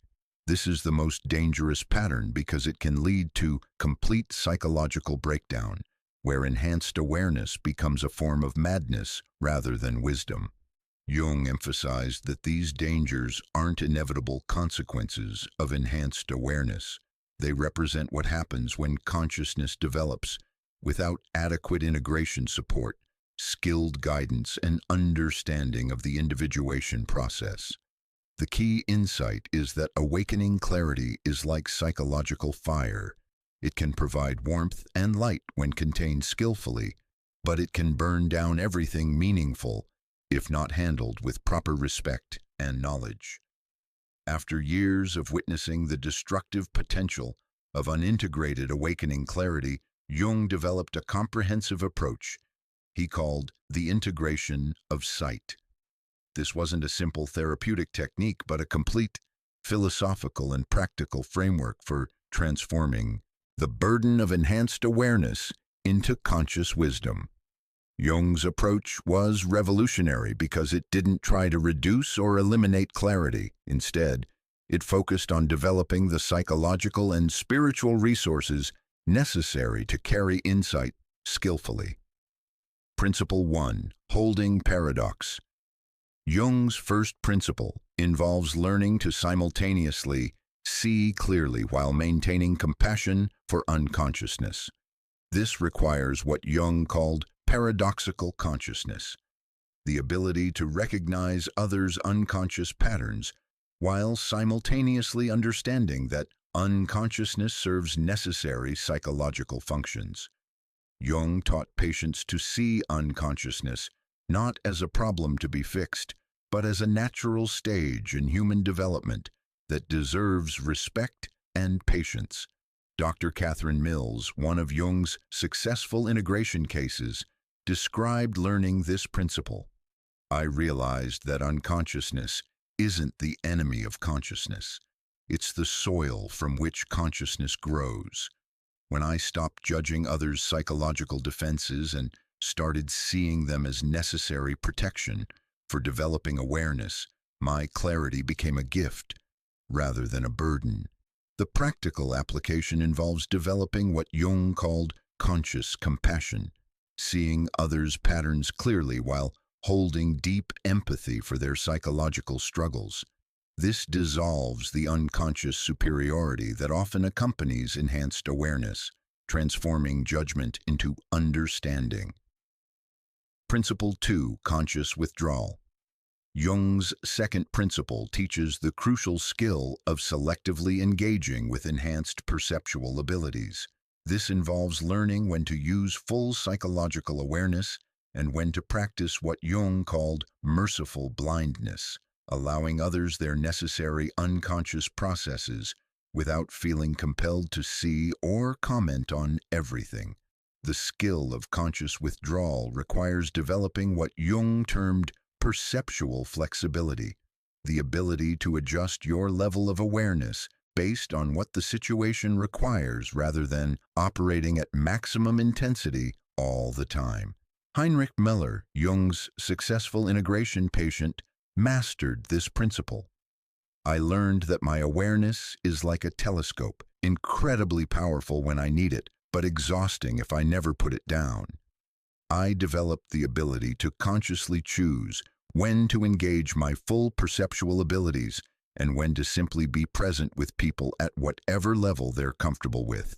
This is the most dangerous pattern because it can lead to complete psychological breakdown, where enhanced awareness becomes a form of madness rather than wisdom. Jung emphasized that these dangers aren't inevitable consequences of enhanced awareness. They represent what happens when consciousness develops without adequate integration support, skilled guidance, and understanding of the individuation process. The key insight is that awakening clarity is like psychological fire. It can provide warmth and light when contained skillfully, but it can burn down everything meaningful if not handled with proper respect and knowledge. After years of witnessing the destructive potential of unintegrated awakening clarity, Jung developed a comprehensive approach he called the integration of sight. This wasn't a simple therapeutic technique, but a complete philosophical and practical framework for transforming the burden of enhanced awareness into conscious wisdom. Jung's approach was revolutionary because it didn't try to reduce or eliminate clarity. Instead, it focused on developing the psychological and spiritual resources necessary to carry insight skillfully. Principle 1. Holding paradox. Jung's first principle involves learning to simultaneously see clearly while maintaining compassion for unconsciousness. This requires what Jung called paradoxical consciousness, the ability to recognize others' unconscious patterns while simultaneously understanding that unconsciousness serves necessary psychological functions. Jung taught patients to see unconsciousness not as a problem to be fixed, but as a natural stage in human development that deserves respect and patience. Dr. Catherine Mills, one of Jung's successful integration cases, described learning this principle. I realized that unconsciousness isn't the enemy of consciousness. It's the soil from which consciousness grows. When I stopped judging others' psychological defenses and started seeing them as necessary protection for developing awareness, my clarity became a gift rather than a burden. The practical application involves developing what Jung called conscious compassion, seeing others' patterns clearly while holding deep empathy for their psychological struggles. This dissolves the unconscious superiority that often accompanies enhanced awareness, transforming judgment into understanding. Principle 2. Conscious withdrawal. Jung's second principle teaches the crucial skill of selectively engaging with enhanced perceptual abilities. This involves learning when to use full psychological awareness and when to practice what Jung called merciful blindness, allowing others their necessary unconscious processes without feeling compelled to see or comment on everything. The skill of conscious withdrawal requires developing what Jung termed perceptual flexibility, the ability to adjust your level of awareness based on what the situation requires rather than operating at maximum intensity all the time. Heinrich Miller, Jung's successful integration patient, mastered this principle. I learned that my awareness is like a telescope, incredibly powerful when I need it, but exhausting if I never put it down. I developed the ability to consciously choose when to engage my full perceptual abilities and when to simply be present with people at whatever level they're comfortable with.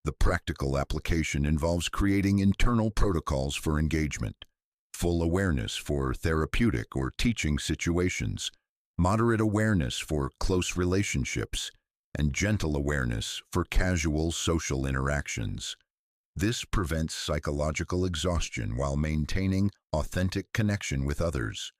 The practical application involves creating internal protocols for engagement, full awareness for therapeutic or teaching situations, moderate awareness for close relationships, and gentle awareness for casual social interactions. This prevents psychological exhaustion while maintaining authentic connection with others.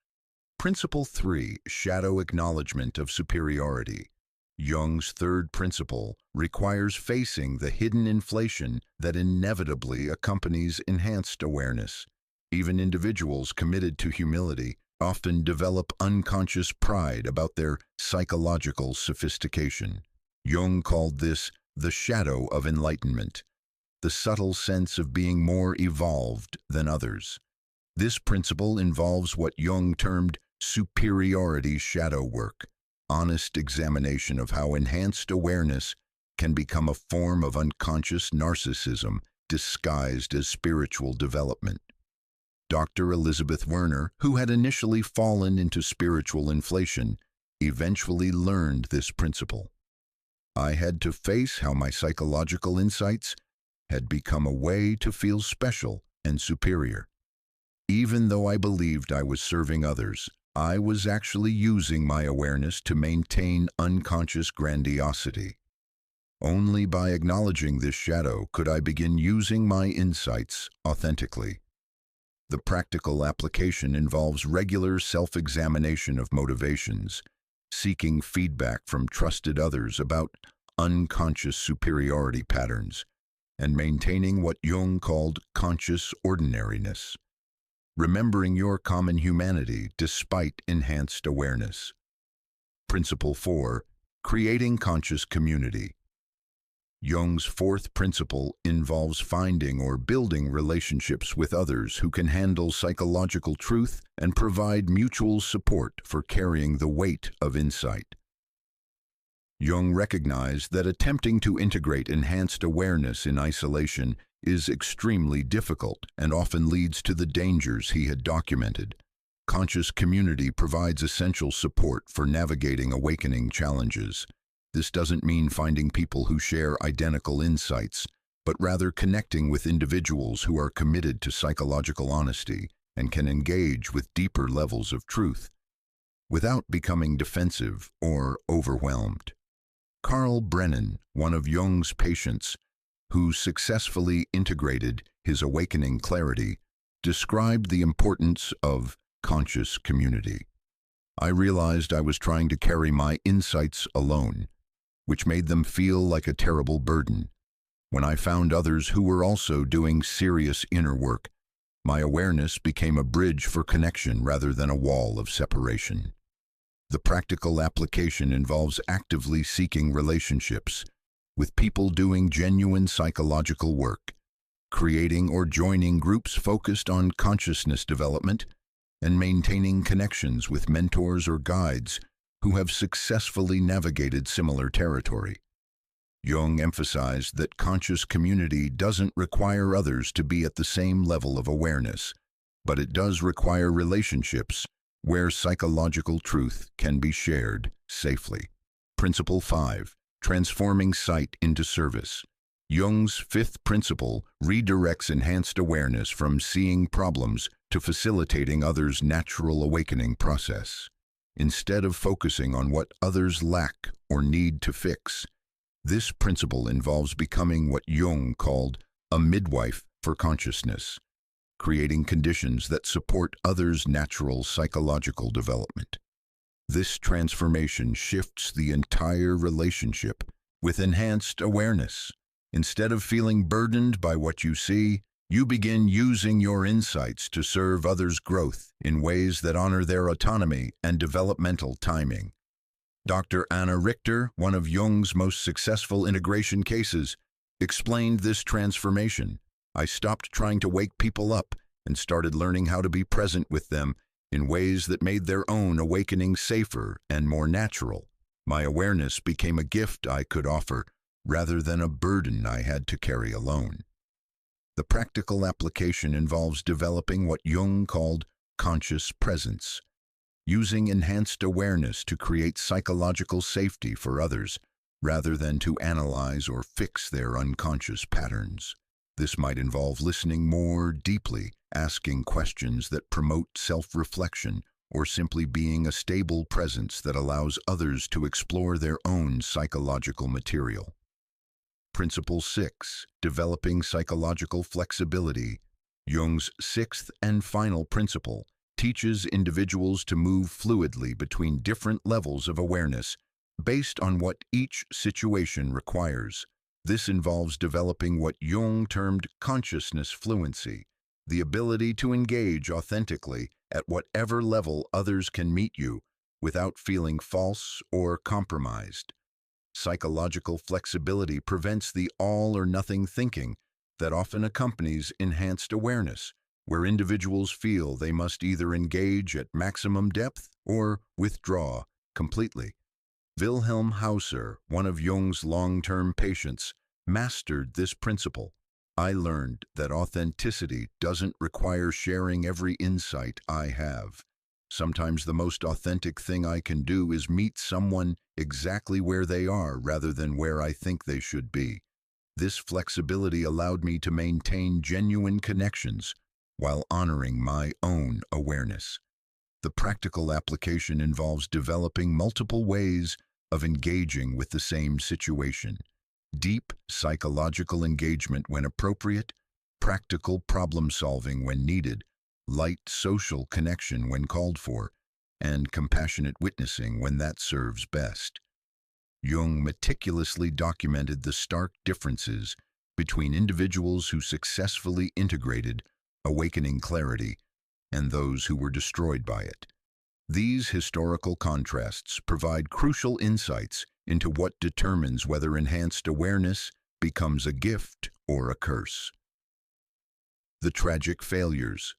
Principle 3. Shadow acknowledgement of superiority. Jung's third principle requires facing the hidden inflation that inevitably accompanies enhanced awareness. Even individuals committed to humility often develop unconscious pride about their psychological sophistication. Jung called this the shadow of enlightenment, the subtle sense of being more evolved than others. This principle involves what Jung termed superiority shadow work, honest examination of how enhanced awareness can become a form of unconscious narcissism disguised as spiritual development. Dr. Elisabeth Werner, who had initially fallen into spiritual inflation, eventually learned this principle. I had to face how my psychological insights had become a way to feel special and superior. Even though I believed I was serving others, I was actually using my awareness to maintain unconscious grandiosity. Only by acknowledging this shadow could I begin using my insights authentically. The practical application involves regular self-examination of motivations, seeking feedback from trusted others about unconscious superiority patterns, and maintaining what Jung called conscious ordinariness, remembering your common humanity despite enhanced awareness. Principle 4. Creating conscious community. Jung's fourth principle involves finding or building relationships with others who can handle psychological truth and provide mutual support for carrying the weight of insight. Jung recognized that attempting to integrate enhanced awareness in isolation is extremely difficult and often leads to the dangers he had documented. Conscious community provides essential support for navigating awakening challenges. This doesn't mean finding people who share identical insights, but rather connecting with individuals who are committed to psychological honesty and can engage with deeper levels of truth without becoming defensive or overwhelmed. Carl Brennan, one of Jung's patients, who successfully integrated his awakening clarity, described the importance of conscious community. I realized I was trying to carry my insights alone, which made them feel like a terrible burden. When I found others who were also doing serious inner work, my awareness became a bridge for connection rather than a wall of separation. The practical application involves actively seeking relationships with people doing genuine psychological work, creating or joining groups focused on consciousness development, and maintaining connections with mentors or guides who have successfully navigated similar territory. Jung emphasized that conscious community doesn't require others to be at the same level of awareness, but it does require relationships where psychological truth can be shared safely. Principle 5. Transforming sight into service. Jung's fifth principle redirects enhanced awareness from seeing problems to facilitating others' natural awakening process. Instead of focusing on what others lack or need to fix, this principle involves becoming what Jung called a midwife for consciousness, creating conditions that support others' natural psychological development. This transformation shifts the entire relationship with enhanced awareness. Instead of feeling burdened by what you see, you begin using your insights to serve others' growth in ways that honor their autonomy and developmental timing. Dr. Anna Richter, one of Jung's most successful integration cases, explained this transformation. I stopped trying to wake people up and started learning how to be present with them in ways that made their own awakening safer and more natural. My awareness became a gift I could offer rather than a burden I had to carry alone. The practical application involves developing what Jung called conscious presence, using enhanced awareness to create psychological safety for others rather than to analyze or fix their unconscious patterns. This might involve listening more deeply, asking questions that promote self-reflection, or simply being a stable presence that allows others to explore their own psychological material. Principle 6, Developing Psychological Flexibility. Jung's sixth and final principle teaches individuals to move fluidly between different levels of awareness based on what each situation requires. This involves developing what Jung termed consciousness fluency, the ability to engage authentically at whatever level others can meet you without feeling false or compromised. Psychological flexibility prevents the all-or-nothing thinking that often accompanies enhanced awareness, where individuals feel they must either engage at maximum depth or withdraw completely. Wilhelm Hauser, one of Jung's long-term patients, mastered this principle. I learned that authenticity doesn't require sharing every insight I have. Sometimes the most authentic thing I can do is meet someone exactly where they are rather than where I think they should be. This flexibility allowed me to maintain genuine connections while honoring my own awareness. The practical application involves developing multiple ways of engaging with the same situation. Deep psychological engagement when appropriate, practical problem-solving when needed, light social connection when called for, and compassionate witnessing when that serves best. Jung meticulously documented the stark differences between individuals who successfully integrated awakening clarity and those who were destroyed by it. These historical contrasts provide crucial insights into what determines whether enhanced awareness becomes a gift or a curse. The tragic failures.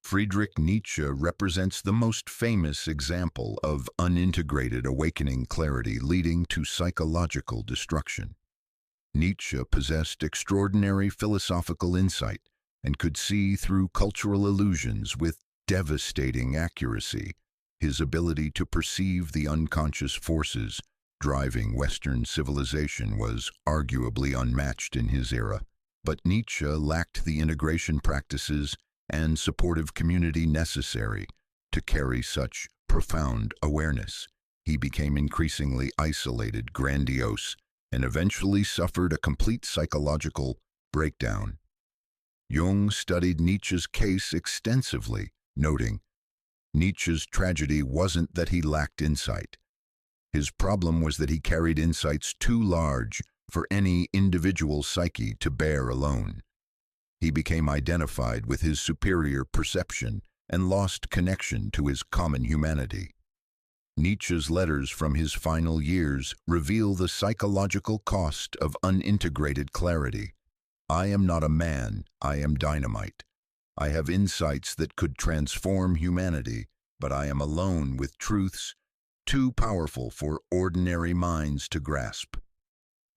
Friedrich Nietzsche represents the most famous example of unintegrated awakening clarity leading to psychological destruction. Nietzsche possessed extraordinary philosophical insight and could see through cultural illusions with devastating accuracy. His ability to perceive the unconscious forces driving Western civilization was arguably unmatched in his era, but Nietzsche lacked the integration practices and supportive community necessary to carry such profound awareness. He became increasingly isolated, grandiose, and eventually suffered a complete psychological breakdown. Jung studied Nietzsche's case extensively, noting, Nietzsche's tragedy wasn't that he lacked insight. His problem was that he carried insights too large for any individual psyche to bear alone. He became identified with his superior perception and lost connection to his common humanity. Nietzsche's letters from his final years reveal the psychological cost of unintegrated clarity. I am not a man, I am dynamite. I have insights that could transform humanity, but I am alone with truths too powerful for ordinary minds to grasp.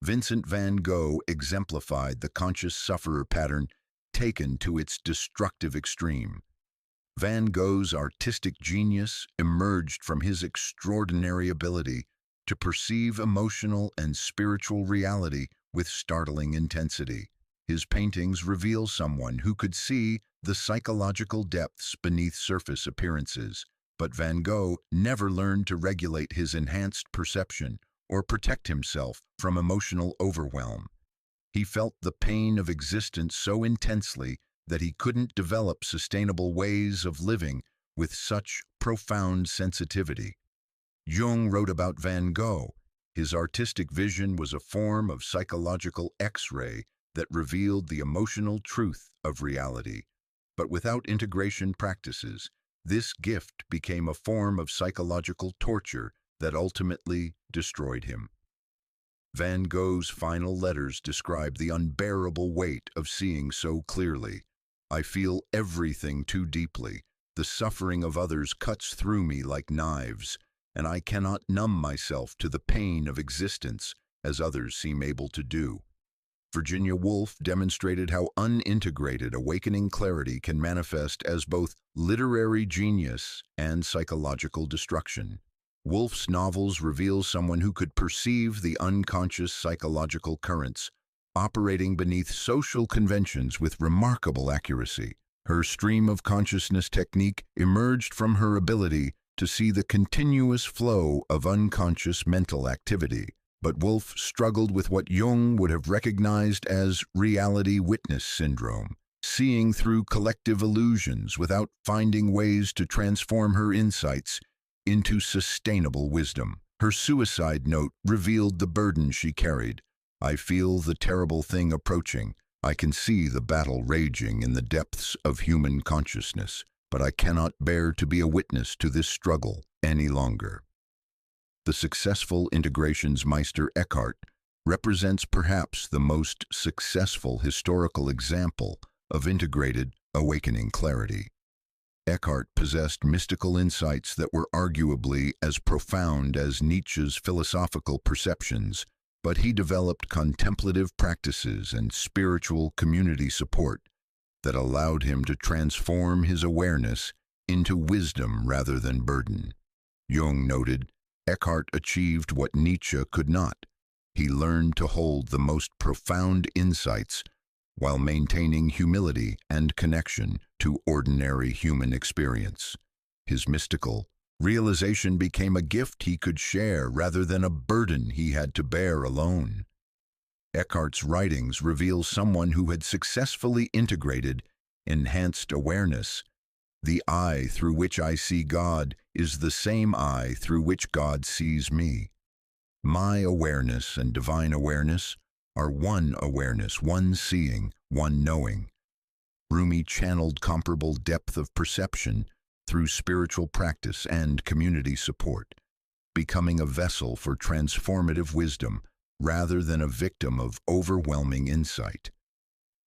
Vincent van Gogh exemplified the conscious sufferer pattern taken to its destructive extreme. Van Gogh's artistic genius emerged from his extraordinary ability to perceive emotional and spiritual reality with startling intensity. His paintings reveal someone who could see the psychological depths beneath surface appearances, but Van Gogh never learned to regulate his enhanced perception or protect himself from emotional overwhelm. He felt the pain of existence so intensely that he couldn't develop sustainable ways of living with such profound sensitivity. Jung wrote about Van Gogh. His artistic vision was a form of psychological X-ray that revealed the emotional truth of reality. But without integration practices, this gift became a form of psychological torture that ultimately destroyed him. Van Gogh's final letters describe the unbearable weight of seeing so clearly. I feel everything too deeply. The suffering of others cuts through me like knives, and I cannot numb myself to the pain of existence as others seem able to do. Virginia Woolf demonstrated how unintegrated awakening clarity can manifest as both literary genius and psychological destruction. Woolf's novels reveal someone who could perceive the unconscious psychological currents operating beneath social conventions with remarkable accuracy. Her stream of consciousness technique emerged from her ability to see the continuous flow of unconscious mental activity. But Wolff struggled with what Jung would have recognized as reality witness syndrome, seeing through collective illusions without finding ways to transform her insights into sustainable wisdom. Her suicide note revealed the burden she carried. I feel the terrible thing approaching. I can see the battle raging in the depths of human consciousness, but I cannot bear to be a witness to this struggle any longer. The successful integrations Meister Eckhart represents perhaps the most successful historical example of integrated awakening clarity. Eckhart possessed mystical insights that were arguably as profound as Nietzsche's philosophical perceptions, but he developed contemplative practices and spiritual community support that allowed him to transform his awareness into wisdom rather than burden. Jung noted, Eckhart achieved what Nietzsche could not. He learned to hold the most profound insights while maintaining humility and connection to ordinary human experience. His mystical realization became a gift he could share rather than a burden he had to bear alone. Eckhart's writings reveal someone who had successfully integrated enhanced awareness. The eye through which I see God is the same eye through which God sees me. My awareness and divine awareness are one awareness, one seeing, one knowing. Rumi channeled comparable depth of perception through spiritual practice and community support, becoming a vessel for transformative wisdom rather than a victim of overwhelming insight.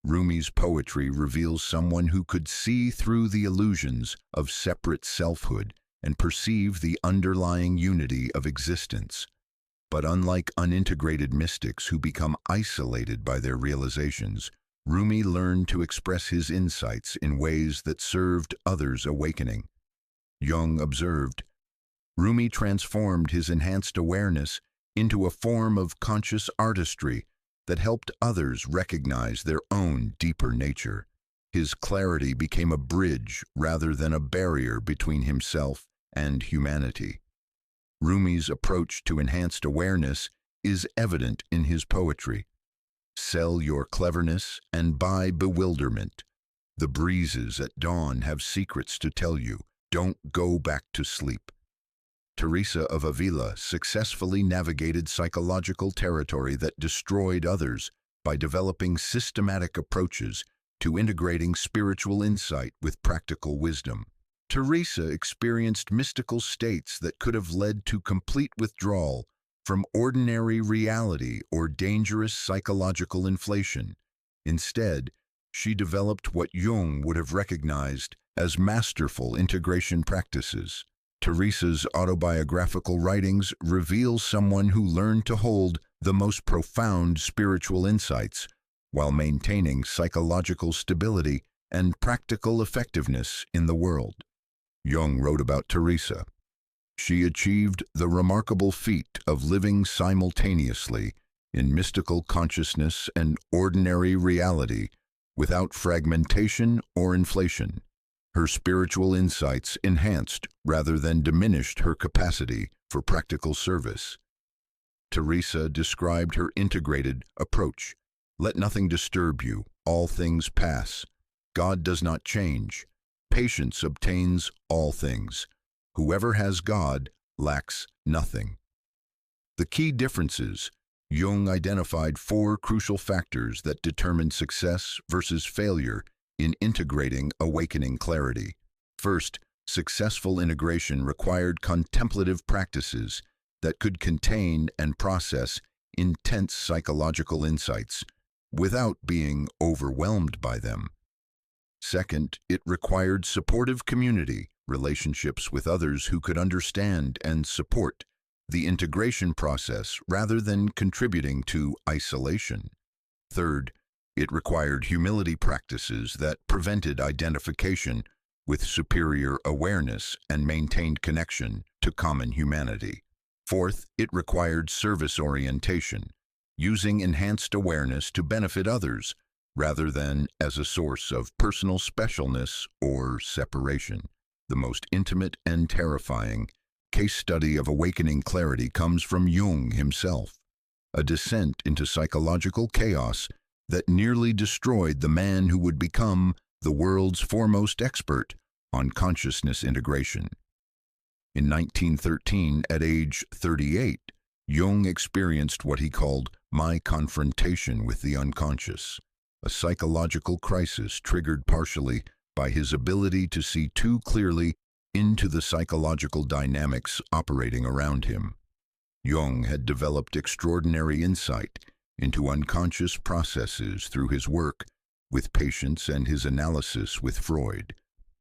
Rumi's poetry reveals someone who could see through the illusions of separate selfhood and perceive the underlying unity of existence. But unlike unintegrated mystics who become isolated by their realizations, Rumi learned to express his insights in ways that served others' awakening. Jung observed, Rumi transformed his enhanced awareness into a form of conscious artistry that helped others recognize their own deeper nature. His clarity became a bridge rather than a barrier between himself and humanity. Rumi's approach to enhanced awareness is evident in his poetry. Sell your cleverness and buy bewilderment. The breezes at dawn have secrets to tell you. Don't go back to sleep. Teresa of Avila successfully navigated psychological territory that destroyed others by developing systematic approaches to integrating spiritual insight with practical wisdom. Teresa experienced mystical states that could have led to complete withdrawal from ordinary reality or dangerous psychological inflation. Instead, she developed what Jung would have recognized as masterful integration practices. Teresa's autobiographical writings reveal someone who learned to hold the most profound spiritual insights while maintaining psychological stability and practical effectiveness in the world. Jung wrote about Teresa. She achieved the remarkable feat of living simultaneously in mystical consciousness and ordinary reality without fragmentation or inflation. Her spiritual insights enhanced rather than diminished her capacity for practical service. Teresa described her integrated approach. Let nothing disturb you. All things pass. God does not change. Patience obtains all things. Whoever has God lacks nothing. The key differences. Jung identified 4 crucial factors that determine success versus failure in integrating awakening clarity. First, successful integration required contemplative practices that could contain and process intense psychological insights without being overwhelmed by them. Second, it required supportive community, relationships with others who could understand and support the integration process rather than contributing to isolation. Third, it required humility practices that prevented identification with superior awareness and maintained connection to common humanity. Fourth, it required service orientation, using enhanced awareness to benefit others rather than as a source of personal specialness or separation. The most intimate and terrifying case study of awakening clarity comes from Jung himself. a descent into psychological chaos that nearly destroyed the man who would become the world's foremost expert on consciousness integration. In 1913, at age 38, Jung experienced what he called my confrontation with the unconscious, a psychological crisis triggered partially by his ability to see too clearly into the psychological dynamics operating around him. Jung had developed extraordinary insight into unconscious processes through his work with patients and his analysis with Freud.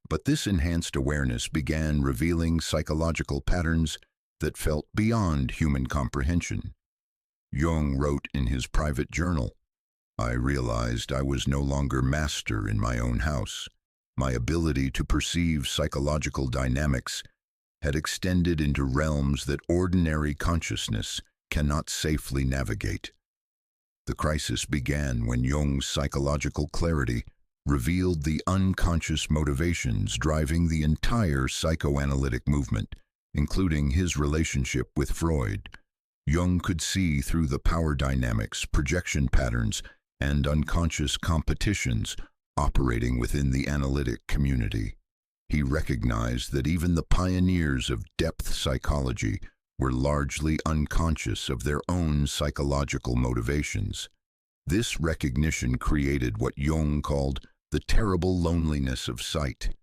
But this enhanced awareness began revealing psychological patterns that felt beyond human comprehension. Jung wrote in his private journal, "I realized I was no longer master in my own house. My ability to perceive psychological dynamics had extended into realms that ordinary consciousness cannot safely navigate." The crisis began when Jung's psychological clarity revealed the unconscious motivations driving the entire psychoanalytic movement, including his relationship with Freud. Jung could see through the power dynamics, projection patterns, and unconscious competitions operating within the analytic community. He recognized that even the pioneers of depth psychology were largely unconscious of their own psychological motivations. This recognition created what Jung called the terrible loneliness of sight,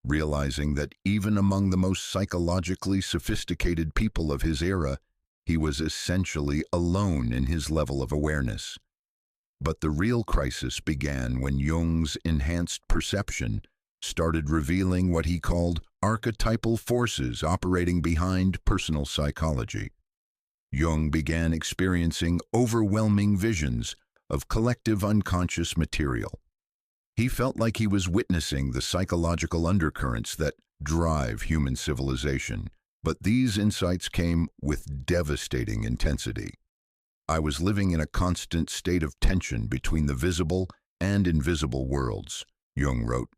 realizing that even among the most psychologically sophisticated people of his era, he was essentially alone in his level of awareness. But the real crisis began when Jung's enhanced perception started revealing what he called archetypal forces operating behind personal psychology. Jung began experiencing overwhelming visions of collective unconscious material. He felt like he was witnessing the psychological undercurrents that drive human civilization, but these insights came with devastating intensity. "I was living in a constant state of tension between the visible and invisible worlds," Jung wrote.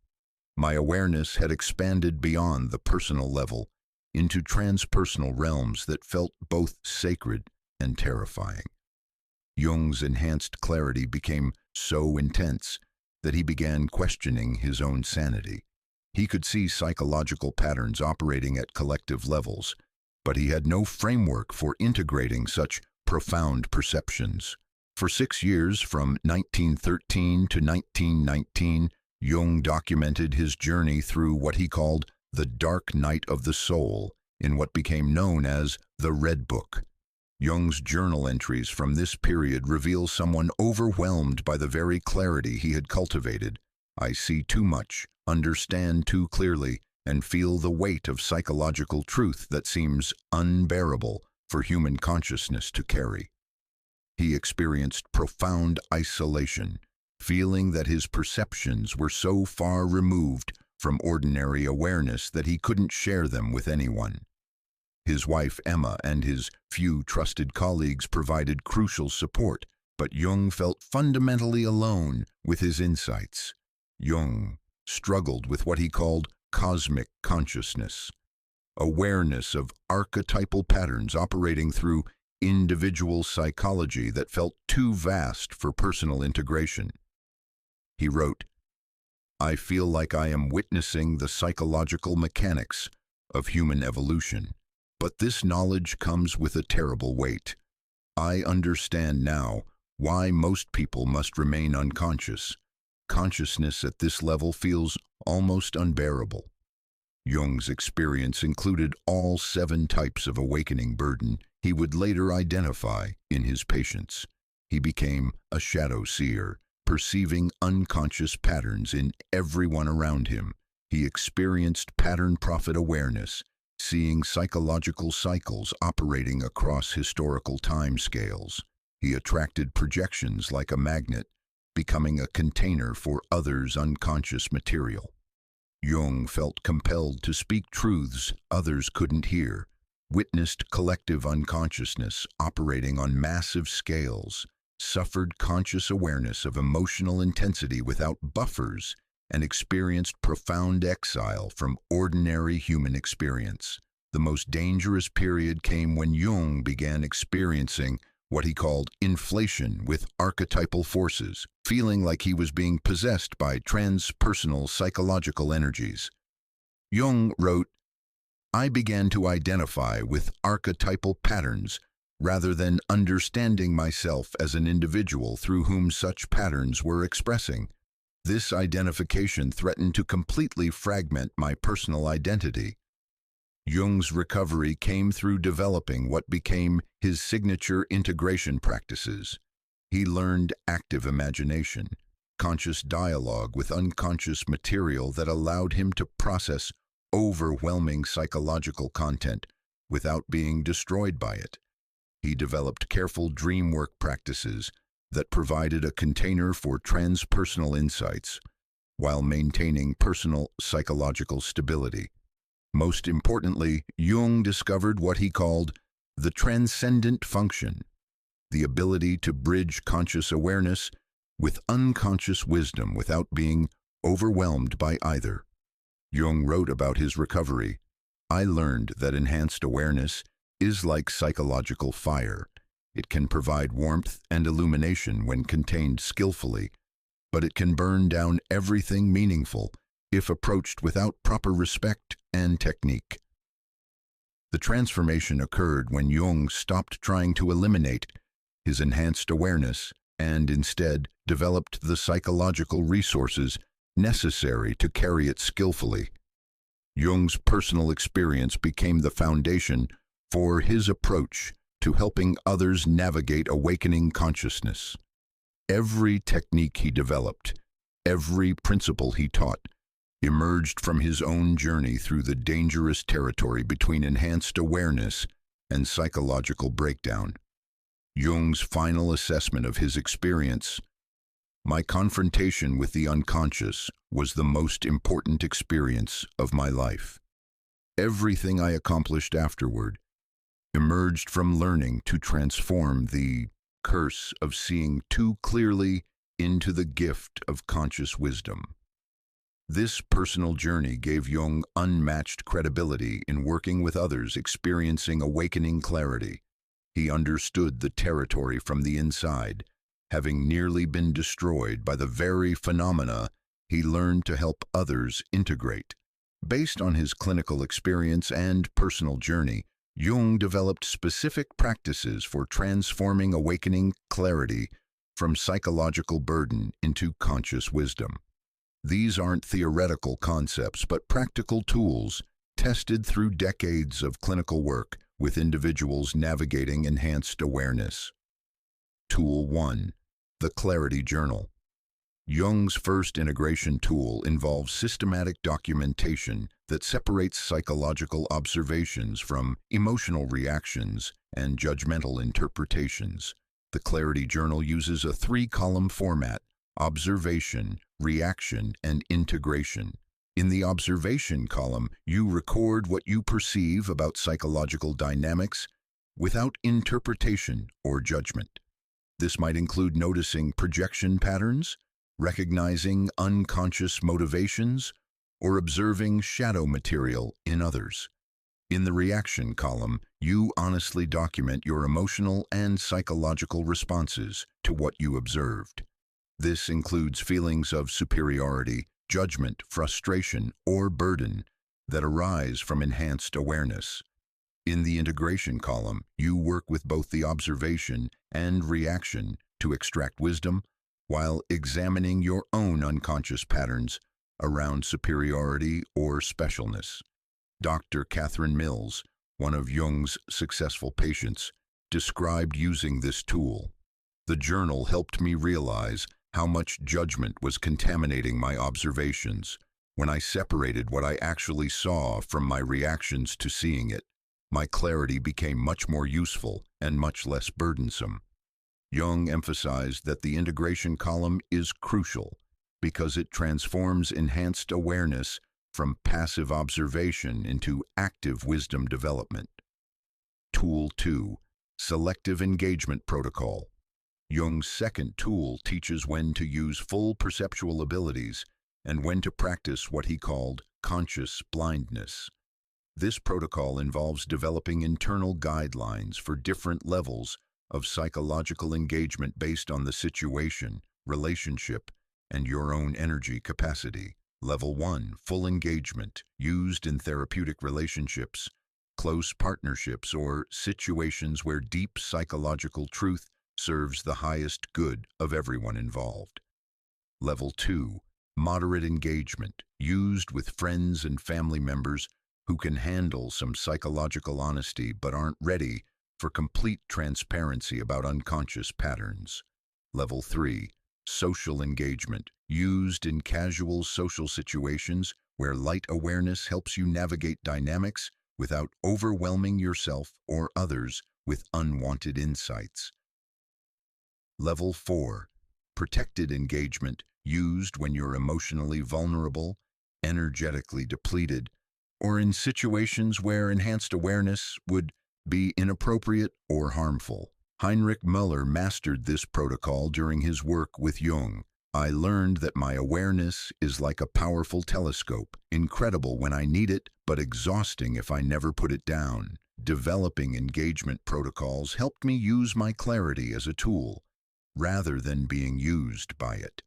"My awareness had expanded beyond the personal level into transpersonal realms that felt both sacred and terrifying." Jung's enhanced clarity became so intense that he began questioning his own sanity. He could see psychological patterns operating at collective levels, but he had no framework for integrating such profound perceptions. For 6 years, from 1913 to 1919, Jung documented his journey through what he called the dark night of the soul in what became known as the Red Book. Jung's journal entries from this period reveal someone overwhelmed by the very clarity he had cultivated. "I see too much, understand too clearly, and feel the weight of psychological truth that seems unbearable for human consciousness to carry." He experienced profound isolation, feeling that his perceptions were so far removed from ordinary awareness that he couldn't share them with anyone. His wife Emma and his few trusted colleagues provided crucial support, but Jung felt fundamentally alone with his insights. Jung struggled with what he called cosmic consciousness, awareness of archetypal patterns operating through individual psychology that felt too vast for personal integration. He wrote, "I feel like I am witnessing the psychological mechanics of human evolution. But this knowledge comes with a terrible weight. I understand now why most people must remain unconscious. Consciousness at this level feels almost unbearable." Jung's experience included all 7 types of awakening burden he would later identify in his patients. He became a shadow seer, perceiving unconscious patterns in everyone around him. He experienced pattern prophet awareness, seeing psychological cycles operating across historical timescales. He attracted projections like a magnet, becoming a container for others' unconscious material. Jung felt compelled to speak truths others couldn't hear, witnessed collective unconsciousness operating on massive scales, suffered conscious awareness of emotional intensity without buffers, and experienced profound exile from ordinary human experience. The most dangerous period came when Jung began experiencing what he called inflation with archetypal forces, feeling like he was being possessed by transpersonal psychological energies. Jung wrote, "I began to identify with archetypal patterns rather than understanding myself as an individual through whom such patterns were expressing. This identification threatened to completely fragment my personal identity." Jung's recovery came through developing what became his signature integration practices. He learned active imagination, conscious dialogue with unconscious material that allowed him to process overwhelming psychological content without being destroyed by it. He developed careful dream work practices that provided a container for transpersonal insights while maintaining personal psychological stability. Most importantly, Jung discovered what he called the transcendent function, the ability to bridge conscious awareness with unconscious wisdom without being overwhelmed by either. Jung wrote about his recovery, "I learned that enhanced awareness is like psychological fire. It can provide warmth and illumination when contained skillfully, but it can burn down everything meaningful if approached without proper respect and technique." The transformation occurred when Jung stopped trying to eliminate his enhanced awareness and instead developed the psychological resources necessary to carry it skillfully. Jung's personal experience became the foundation for his approach to helping others navigate awakening consciousness. Every technique he developed, every principle he taught, emerged from his own journey through the dangerous territory between enhanced awareness and psychological breakdown. Jung's final assessment of his experience: "My confrontation with the unconscious was the most important experience of my life. Everything I accomplished afterward emerged from learning to transform the curse of seeing too clearly into the gift of conscious wisdom." This personal journey gave Jung unmatched credibility in working with others experiencing awakening clarity. He understood the territory from the inside, having nearly been destroyed by the very phenomena he learned to help others integrate. Based on his clinical experience and personal journey, Jung developed specific practices for transforming awakening clarity from psychological burden into conscious wisdom. These aren't theoretical concepts, but practical tools tested through decades of clinical work with individuals navigating enhanced awareness. Tool 1. The Clarity Journal. Jung's first integration tool involves systematic documentation that separates psychological observations from emotional reactions and judgmental interpretations. The Clarity Journal uses a 3-column format: observation, reaction, and integration. In the observation column, you record what you perceive about psychological dynamics without interpretation or judgment. This might include noticing projection patterns, recognizing unconscious motivations, or observing shadow material in others. In the reaction column, you honestly document your emotional and psychological responses to what you observed. This includes feelings of superiority, judgment, frustration, or burden that arise from enhanced awareness. In the integration column, you work with both the observation and reaction to extract wisdom while examining your own unconscious patterns around superiority or specialness. Dr. Catherine Mills, one of Jung's successful patients, described using this tool. "The journal helped me realize how much judgment was contaminating my observations. When I separated what I actually saw from my reactions to seeing it, my clarity became much more useful and much less burdensome." Jung emphasized that the integration column is crucial because it transforms enhanced awareness from passive observation into active wisdom development. Tool 2. Selective Engagement Protocol. Jung's second tool teaches when to use full perceptual abilities and when to practice what he called conscious blindness. This protocol involves developing internal guidelines for different levels of psychological engagement based on the situation, relationship, and your own energy capacity. Level 1, full engagement, used in therapeutic relationships, close partnerships, or situations where deep psychological truth serves the highest good of everyone involved. Level 2, moderate engagement, used with friends and family members who can handle some psychological honesty but aren't ready for complete transparency about unconscious patterns. Level 3, social engagement, used in casual social situations where light awareness helps you navigate dynamics without overwhelming yourself or others with unwanted insights. Level 4, protected engagement, used when you're emotionally vulnerable, energetically depleted, or in situations where enhanced awareness would be inappropriate or harmful. Heinrich Müller mastered this protocol during his work with Jung. I learned that my awareness is like a powerful telescope, incredible when I need it, but exhausting if I never put it down. Developing engagement protocols helped me use my clarity as a tool, rather than being used by it.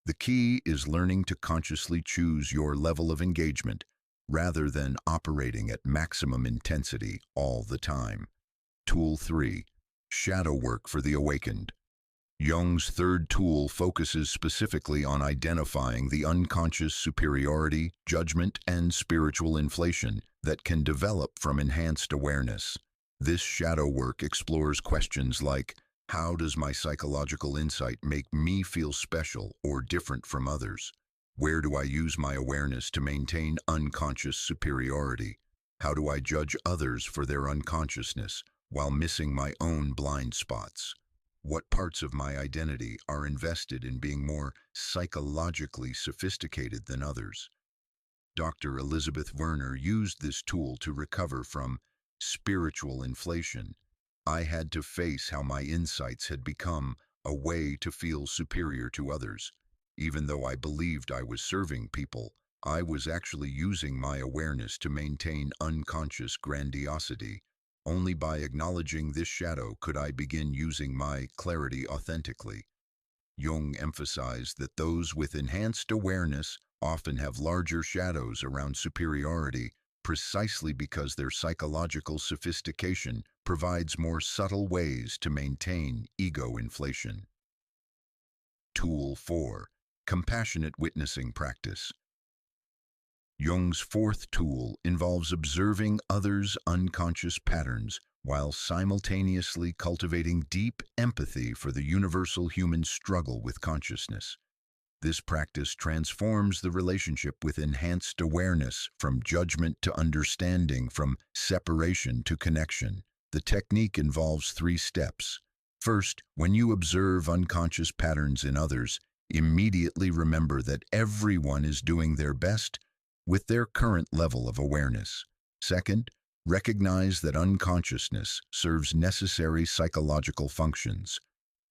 The key is learning to consciously choose your level of engagement, rather than operating at maximum intensity all the time. Tool 3. Shadow work for the awakened. Jung's third tool focuses specifically on identifying the unconscious superiority, judgment, and spiritual inflation that can develop from enhanced awareness. This shadow work explores questions like, how does my psychological insight make me feel special or different from others? Where do I use my awareness to maintain unconscious superiority? How do I judge others for their unconsciousness while missing my own blind spots? What parts of my identity are invested in being more psychologically sophisticated than others? Dr. Elisabeth Werner used this tool to recover from spiritual inflation. I had to face how my insights had become a way to feel superior to others. Even though I believed I was serving people, I was actually using my awareness to maintain unconscious grandiosity. Only by acknowledging this shadow could I begin using my clarity authentically. Jung emphasized that those with enhanced awareness often have larger shadows around superiority, precisely because their psychological sophistication provides more subtle ways to maintain ego inflation. Tool 4. Compassionate witnessing practice. Jung's fourth tool involves observing others' unconscious patterns while simultaneously cultivating deep empathy for the universal human struggle with consciousness. This practice transforms the relationship with enhanced awareness from judgment to understanding, from separation to connection. The technique involves 3 steps. First, when you observe unconscious patterns in others, immediately remember that everyone is doing their best with their current level of awareness. Second, recognize that unconsciousness serves necessary psychological functions: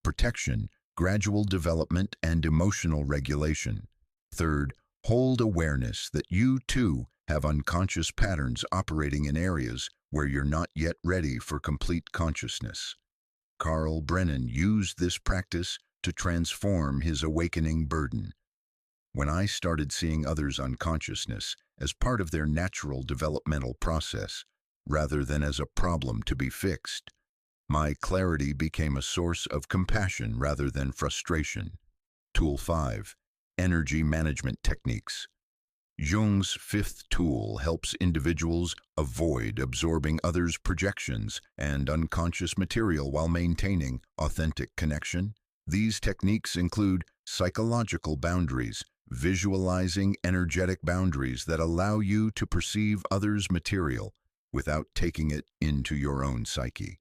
protection, gradual development, and emotional regulation. Third, hold awareness that you too have unconscious patterns operating in areas where you're not yet ready for complete consciousness. Carl Brennan used this practice to transform his awakening burden. When I started seeing others' unconsciousness as part of their natural developmental process, rather than as a problem to be fixed, my clarity became a source of compassion rather than frustration. Tool 5. Energy management techniques. Jung's 5th tool helps individuals avoid absorbing others' projections and unconscious material while maintaining authentic connection. These techniques include psychological boundaries, visualizing energetic boundaries that allow you to perceive others' material without taking it into your own psyche.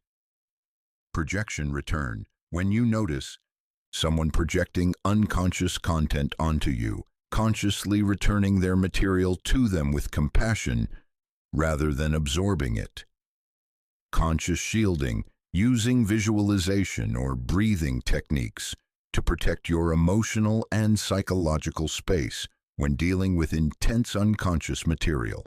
Projection return. When you notice someone projecting unconscious content onto you, consciously returning their material to them with compassion rather than absorbing it. Conscious shielding, using visualization or breathing techniques to protect your emotional and psychological space when dealing with intense unconscious material.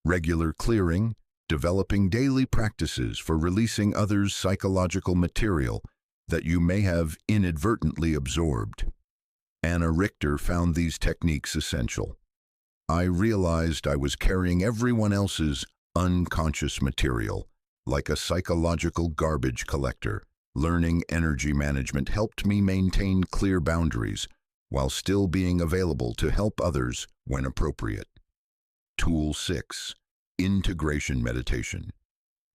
Regular clearing, developing daily practices for releasing others' psychological material that you may have inadvertently absorbed. Anna Richter found these techniques essential. I realized I was carrying everyone else's unconscious material, like a psychological garbage collector. Learning energy management helped me maintain clear boundaries while still being available to help others when appropriate. Tool 6. Integration meditation.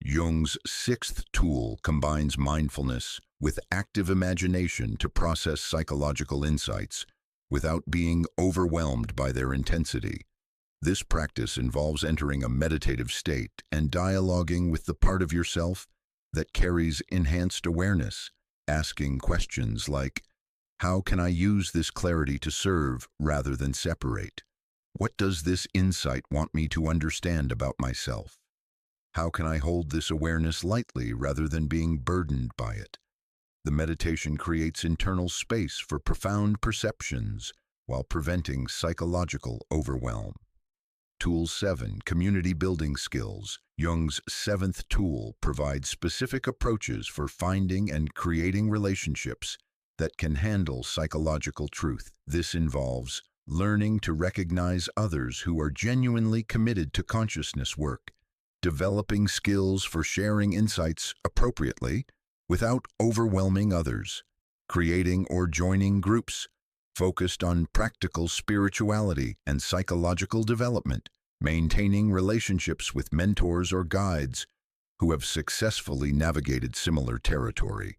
Jung's sixth tool combines mindfulness with active imagination to process psychological insights without being overwhelmed by their intensity. This practice involves entering a meditative state and dialoguing with the part of yourself that carries enhanced awareness, asking questions like, how can I use this clarity to serve rather than separate? What does this insight want me to understand about myself? How can I hold this awareness lightly rather than being burdened by it? The meditation creates internal space for profound perceptions while preventing psychological overwhelm. Tool 7. Community building skills. Jung's seventh tool provides specific approaches for finding and creating relationships that can handle psychological truth. This involves learning to recognize others who are genuinely committed to consciousness work, developing skills for sharing insights appropriately without overwhelming others, creating or joining groups focused on practical spirituality and psychological development, maintaining relationships with mentors or guides who have successfully navigated similar territory.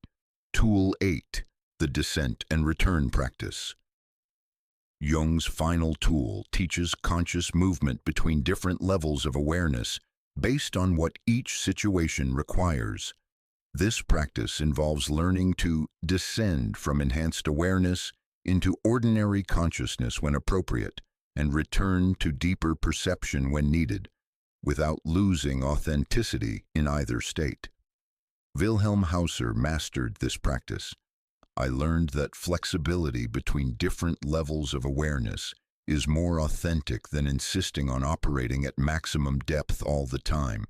Tool 8. The descent and return practice. Jung's final tool teaches conscious movement between different levels of awareness based on what each situation requires. This practice involves learning to descend from enhanced awareness into ordinary consciousness when appropriate, and return to deeper perception when needed, without losing authenticity in either state. Wilhelm Hauser mastered this practice. I learned that flexibility between different levels of awareness is more authentic than insisting on operating at maximum depth all the time.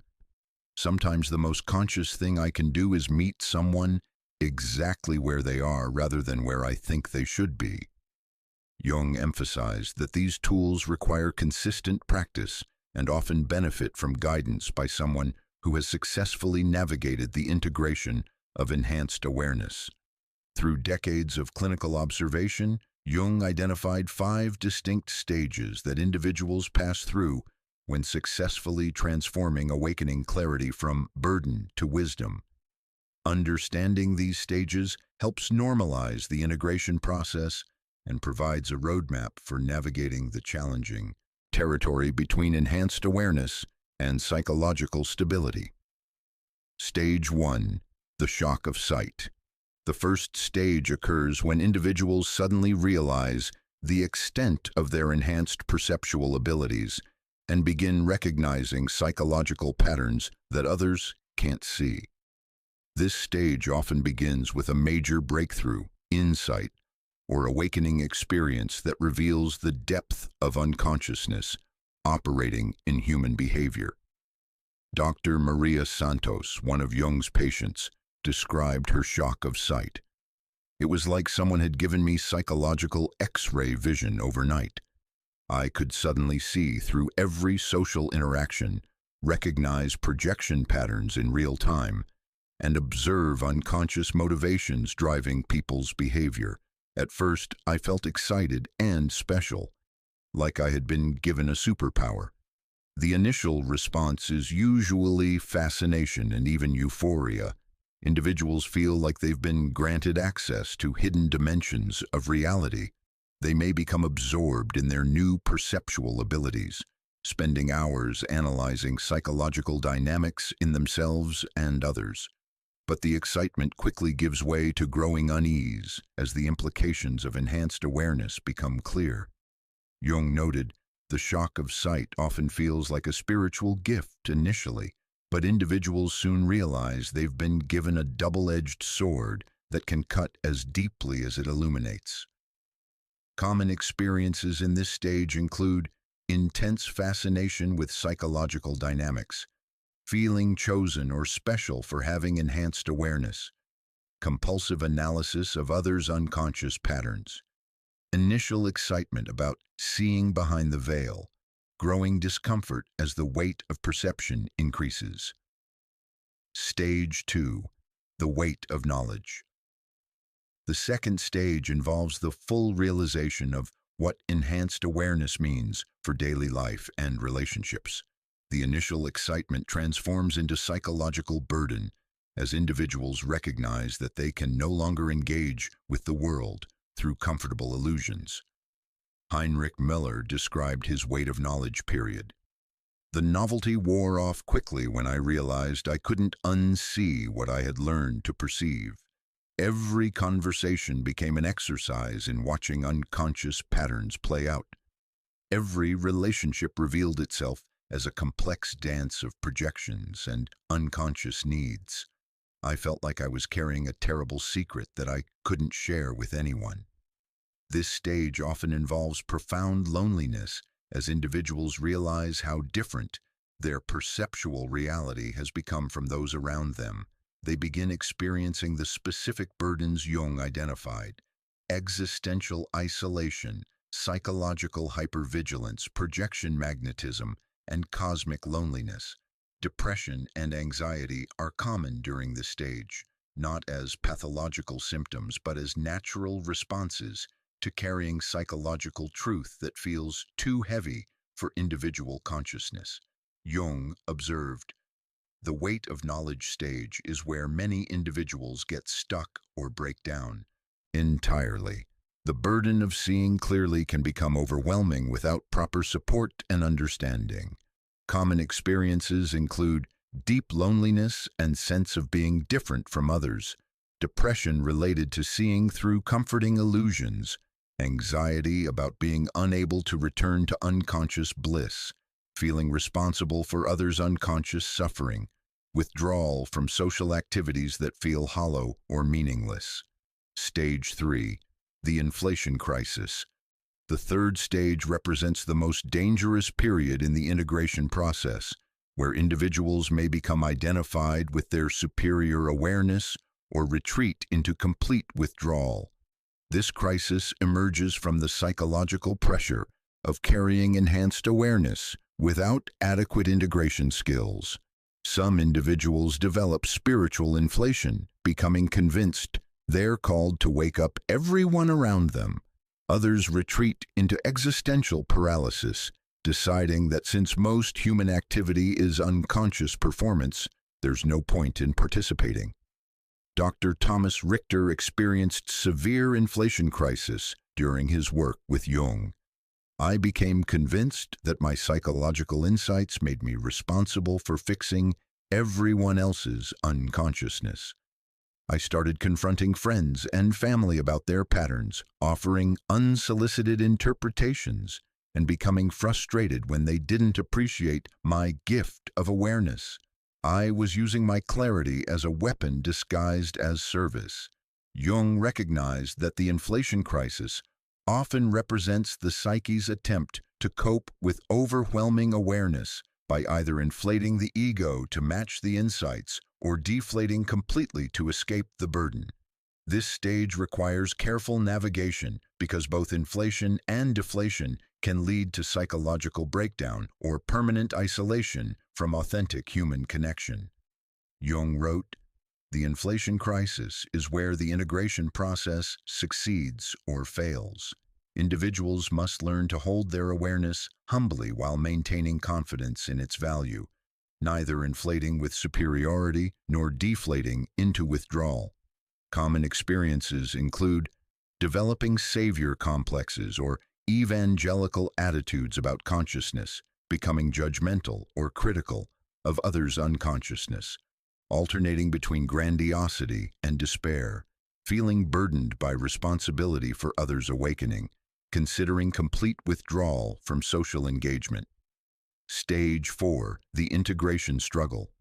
Sometimes the most conscious thing I can do is meet someone exactly where they are rather than where I think they should be. Jung emphasized that these tools require consistent practice and often benefit from guidance by someone who has successfully navigated the integration of enhanced awareness. Through decades of clinical observation, Jung identified 5 distinct stages that individuals pass through when successfully transforming awakening clarity from burden to wisdom. Understanding these stages helps normalize the integration process and provides a roadmap for navigating the challenging territory between enhanced awareness and psychological stability. Stage 1. The shock of sight. The first stage occurs when individuals suddenly realize the extent of their enhanced perceptual abilities and begin recognizing psychological patterns that others can't see. This stage often begins with a major breakthrough, insight, or awakening experience that reveals the depth of unconsciousness operating in human behavior. Dr. Maria Santos, one of Jung's patients, described her shock of sight. It was like someone had given me psychological X-ray vision overnight. I could suddenly see through every social interaction, recognize projection patterns in real time, and observe unconscious motivations driving people's behavior. At first, I felt excited and special, like I had been given a superpower. The initial response is usually fascination and even euphoria. Individuals feel like they've been granted access to hidden dimensions of reality. They may become absorbed in their new perceptual abilities, spending hours analyzing psychological dynamics in themselves and others. But the excitement quickly gives way to growing unease as the implications of enhanced awareness become clear. Jung noted, the shock of sight often feels like a spiritual gift initially, but individuals soon realize they've been given a double-edged sword that can cut as deeply as it illuminates. Common experiences in this stage include intense fascination with psychological dynamics, feeling chosen or special for having enhanced awareness, compulsive analysis of others' unconscious patterns, initial excitement about seeing behind the veil, growing discomfort as the weight of perception increases. Stage 2. The weight of knowledge. The second stage involves the full realization of what enhanced awareness means for daily life and relationships. The initial excitement transforms into psychological burden as individuals recognize that they can no longer engage with the world through comfortable illusions. Heinrich Miller described his weight of knowledge period. The novelty wore off quickly when I realized I couldn't unsee what I had learned to perceive. Every conversation became an exercise in watching unconscious patterns play out. Every relationship revealed itself as a complex dance of projections and unconscious needs. I felt like I was carrying a terrible secret that I couldn't share with anyone. This stage often involves profound loneliness as individuals realize how different their perceptual reality has become from those around them. They begin experiencing the specific burdens Jung identified: existential isolation, psychological hypervigilance, projection magnetism, and cosmic loneliness. Depression and anxiety are common during this stage, not as pathological symptoms but as natural responses to carrying psychological truth that feels too heavy for individual consciousness. Jung observed, "The weight of knowledge stage is where many individuals get stuck or break down entirely. The burden of seeing clearly can become overwhelming without proper support and understanding. Common experiences include deep loneliness and sense of being different from others, depression related to seeing through comforting illusions, anxiety about being unable to return to unconscious bliss, feeling responsible for others' unconscious suffering, withdrawal from social activities that feel hollow or meaningless." Stage 3. The inflation crisis. The third stage represents the most dangerous period in the integration process, where individuals may become identified with their superior awareness or retreat into complete withdrawal. This crisis emerges from the psychological pressure of carrying enhanced awareness without adequate integration skills. Some individuals develop spiritual inflation, becoming convinced they're called to wake up everyone around them. Others retreat into existential paralysis, deciding that since most human activity is unconscious performance, there's no point in participating. Dr. Thomas Richter experienced severe inflation crisis during his work with Jung. "I became convinced that my psychological insights made me responsible for fixing everyone else's unconsciousness. I started confronting friends and family about their patterns, offering unsolicited interpretations, and becoming frustrated when they didn't appreciate my gift of awareness. I was using my clarity as a weapon disguised as service." Jung recognized that the inflation crisis often represents the psyche's attempt to cope with overwhelming awareness by either inflating the ego to match the insights or deflating completely to escape the burden. This stage requires careful navigation because both inflation and deflation can lead to psychological breakdown or permanent isolation from authentic human connection. Jung wrote, "The inflation crisis is where the integration process succeeds or fails. Individuals must learn to hold their awareness humbly while maintaining confidence in its value, neither inflating with superiority nor deflating into withdrawal." Common experiences include developing savior complexes or evangelical attitudes about consciousness, becoming judgmental or critical of others' unconsciousness, alternating between grandiosity and despair, feeling burdened by responsibility for others' awakening, considering complete withdrawal from social engagement. Stage 4. The integration struggle.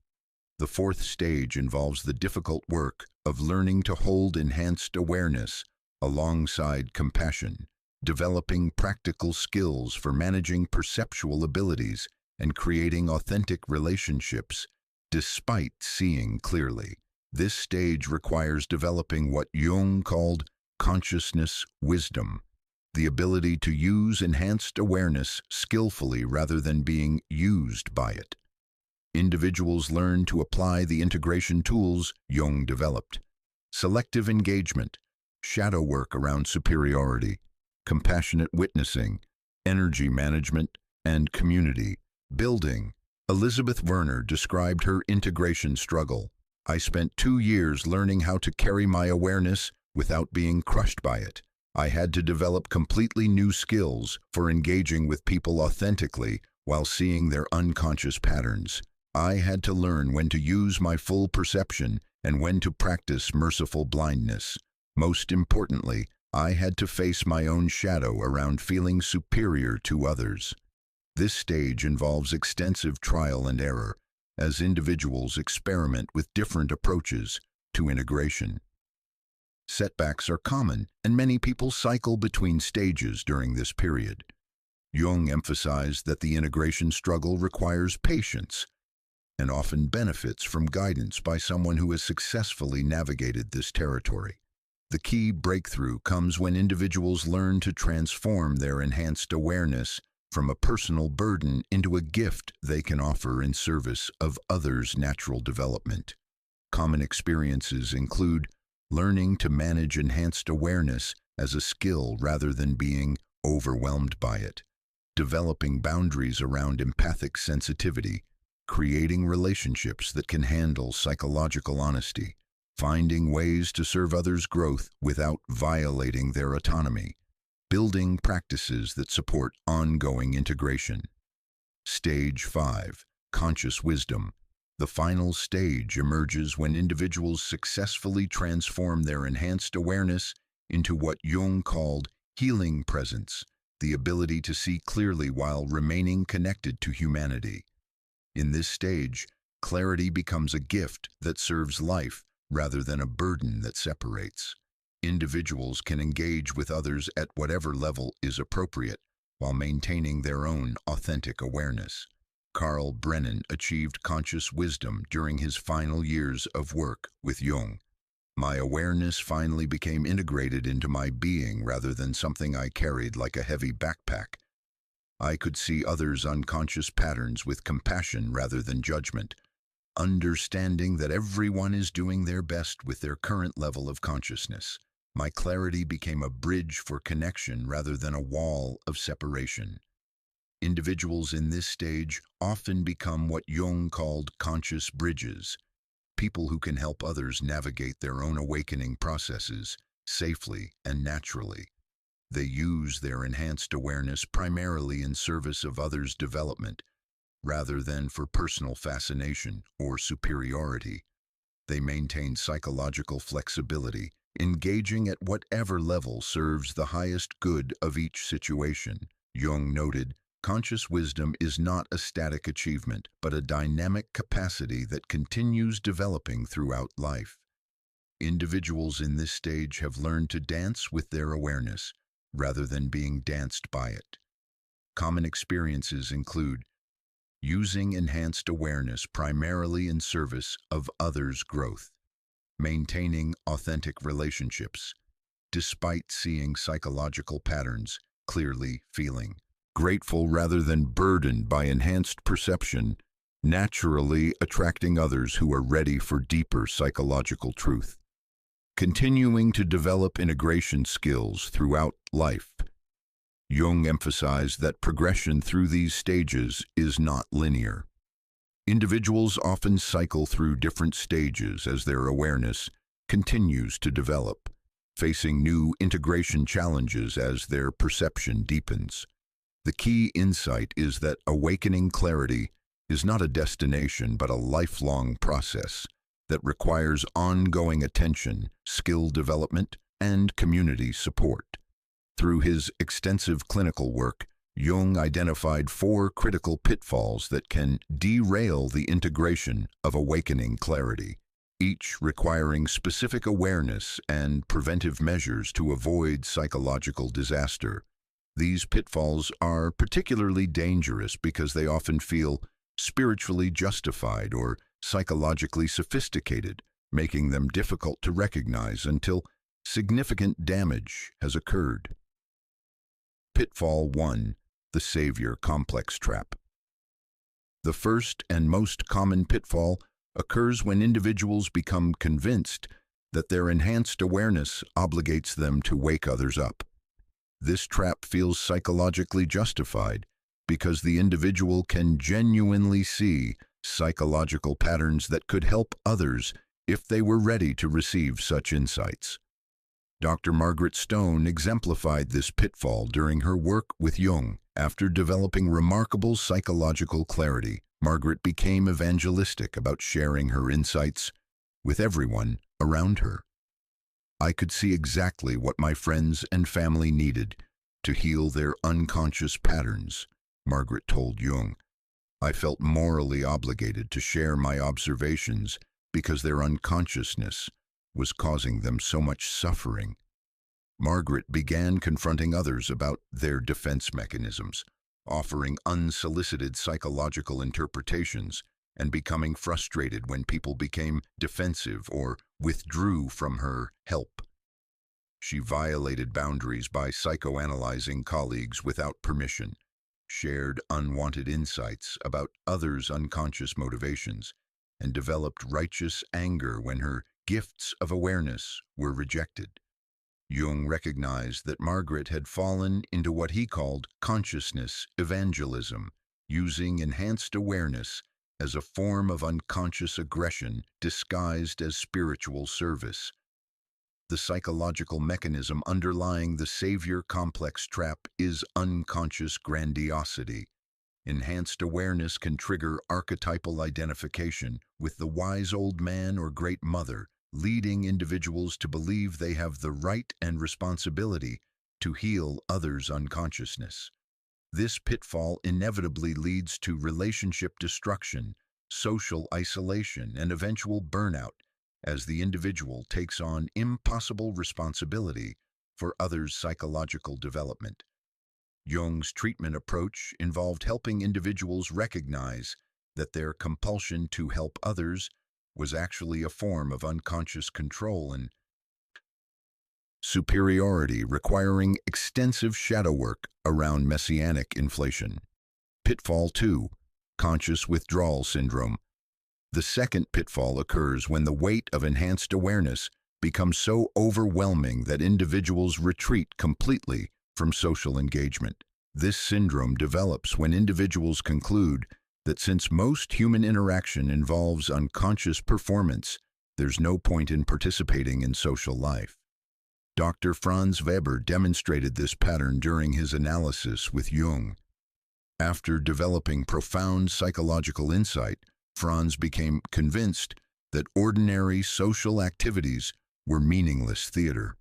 The fourth stage involves the difficult work of learning to hold enhanced awareness alongside compassion, developing practical skills for managing perceptual abilities and creating authentic relationships despite seeing clearly. This stage requires developing what Jung called consciousness wisdom, the ability to use enhanced awareness skillfully rather than being used by it. Individuals learn to apply the integration tools Jung developed: selective engagement, shadow work around superiority, compassionate witnessing, energy management, and community building. Elizabeth Werner described her integration struggle. "I spent 2 years learning how to carry my awareness without being crushed by it. I had to develop completely new skills for engaging with people authentically while seeing their unconscious patterns. I had to learn when to use my full perception and when to practice merciful blindness. Most importantly, I had to face my own shadow around feeling superior to others." This stage involves extensive trial and error as individuals experiment with different approaches to integration. Setbacks are common, and many people cycle between stages during this period. Jung emphasized that the integration struggle requires patience and often benefits from guidance by someone who has successfully navigated this territory. The key breakthrough comes when individuals learn to transform their enhanced awareness from a personal burden into a gift they can offer in service of others' natural development. Common experiences include learning to manage enhanced awareness as a skill rather than being overwhelmed by it, developing boundaries around empathic sensitivity, creating relationships that can handle psychological honesty, finding ways to serve others' growth without violating their autonomy, building practices that support ongoing integration. Stage 5. Conscious wisdom. The final stage emerges when individuals successfully transform their enhanced awareness into what Jung called healing presence, the ability to see clearly while remaining connected to humanity. In this stage, clarity becomes a gift that serves life rather than a burden that separates. Individuals can engage with others at whatever level is appropriate while maintaining their own authentic awareness. Carl Brennan achieved conscious wisdom during his final years of work with Jung. "My awareness finally became integrated into my being rather than something I carried like a heavy backpack. I could see others' unconscious patterns with compassion rather than judgment, understanding that everyone is doing their best with their current level of consciousness. My clarity became a bridge for connection rather than a wall of separation." Individuals in this stage often become what Jung called conscious bridges, people who can help others navigate their own awakening processes safely and naturally. They use their enhanced awareness primarily in service of others' development, rather than for personal fascination or superiority. They maintain psychological flexibility, engaging at whatever level serves the highest good of each situation. Jung noted, "Conscious wisdom is not a static achievement, but a dynamic capacity that continues developing throughout life." Individuals in this stage have learned to dance with their awareness, rather than being danced by it. Common experiences include using enhanced awareness primarily in service of others' growth, maintaining authentic relationships, despite seeing psychological patterns clearly, feeling grateful rather than burdened by enhanced perception, naturally attracting others who are ready for deeper psychological truth. Continuing to develop integration skills throughout life. Jung emphasized that progression through these stages is not linear. Individuals often cycle through different stages as their awareness continues to develop, facing new integration challenges as their perception deepens. The key insight is that awakening clarity is not a destination but a lifelong process that requires ongoing attention, skill development, and community support. Through his extensive clinical work, Jung identified 4 critical pitfalls that can derail the integration of awakening clarity, each requiring specific awareness and preventive measures to avoid psychological disaster. These pitfalls are particularly dangerous because they often feel spiritually justified or psychologically sophisticated, making them difficult to recognize until significant damage has occurred. Pitfall 1. The Savior Complex Trap. The first and most common pitfall occurs when individuals become convinced that their enhanced awareness obligates them to wake others up. This trap feels psychologically justified because the individual can genuinely see psychological patterns that could help others if they were ready to receive such insights. Dr. Margaret Stone exemplified this pitfall during her work with Jung. After developing remarkable psychological clarity, Margaret became evangelistic about sharing her insights with everyone around her. I could see exactly what my friends and family needed to heal their unconscious patterns, Margaret told Jung. I felt morally obligated to share my observations because their unconsciousness was causing them so much suffering. Margaret began confronting others about their defense mechanisms, offering unsolicited psychological interpretations, and becoming frustrated when people became defensive or withdrew from her help. She violated boundaries by psychoanalyzing colleagues without permission, shared unwanted insights about others' unconscious motivations, and developed righteous anger when her gifts of awareness were rejected. Jung recognized that Margaret had fallen into what he called consciousness evangelism, using enhanced awareness as a form of unconscious aggression disguised as spiritual service. The psychological mechanism underlying the savior complex trap is unconscious grandiosity. Enhanced awareness can trigger archetypal identification with the wise old man or great mother, leading individuals to believe they have the right and responsibility to heal others' unconsciousness. This pitfall inevitably leads to relationship destruction, social isolation, and eventual burnout as the individual takes on impossible responsibility for others' psychological development. Jung's treatment approach involved helping individuals recognize that their compulsion to help others was actually a form of unconscious control and superiority, requiring extensive shadow work around messianic inflation. Pitfall 2. Conscious withdrawal syndrome. The second pitfall occurs when the weight of enhanced awareness becomes so overwhelming that individuals retreat completely from social engagement. This syndrome develops when individuals conclude that since most human interaction involves unconscious performance, there's no point in participating in social life. Dr. Franz Weber demonstrated this pattern during his analysis with Jung. After developing profound psychological insight, Franz became convinced that ordinary social activities were meaningless theater.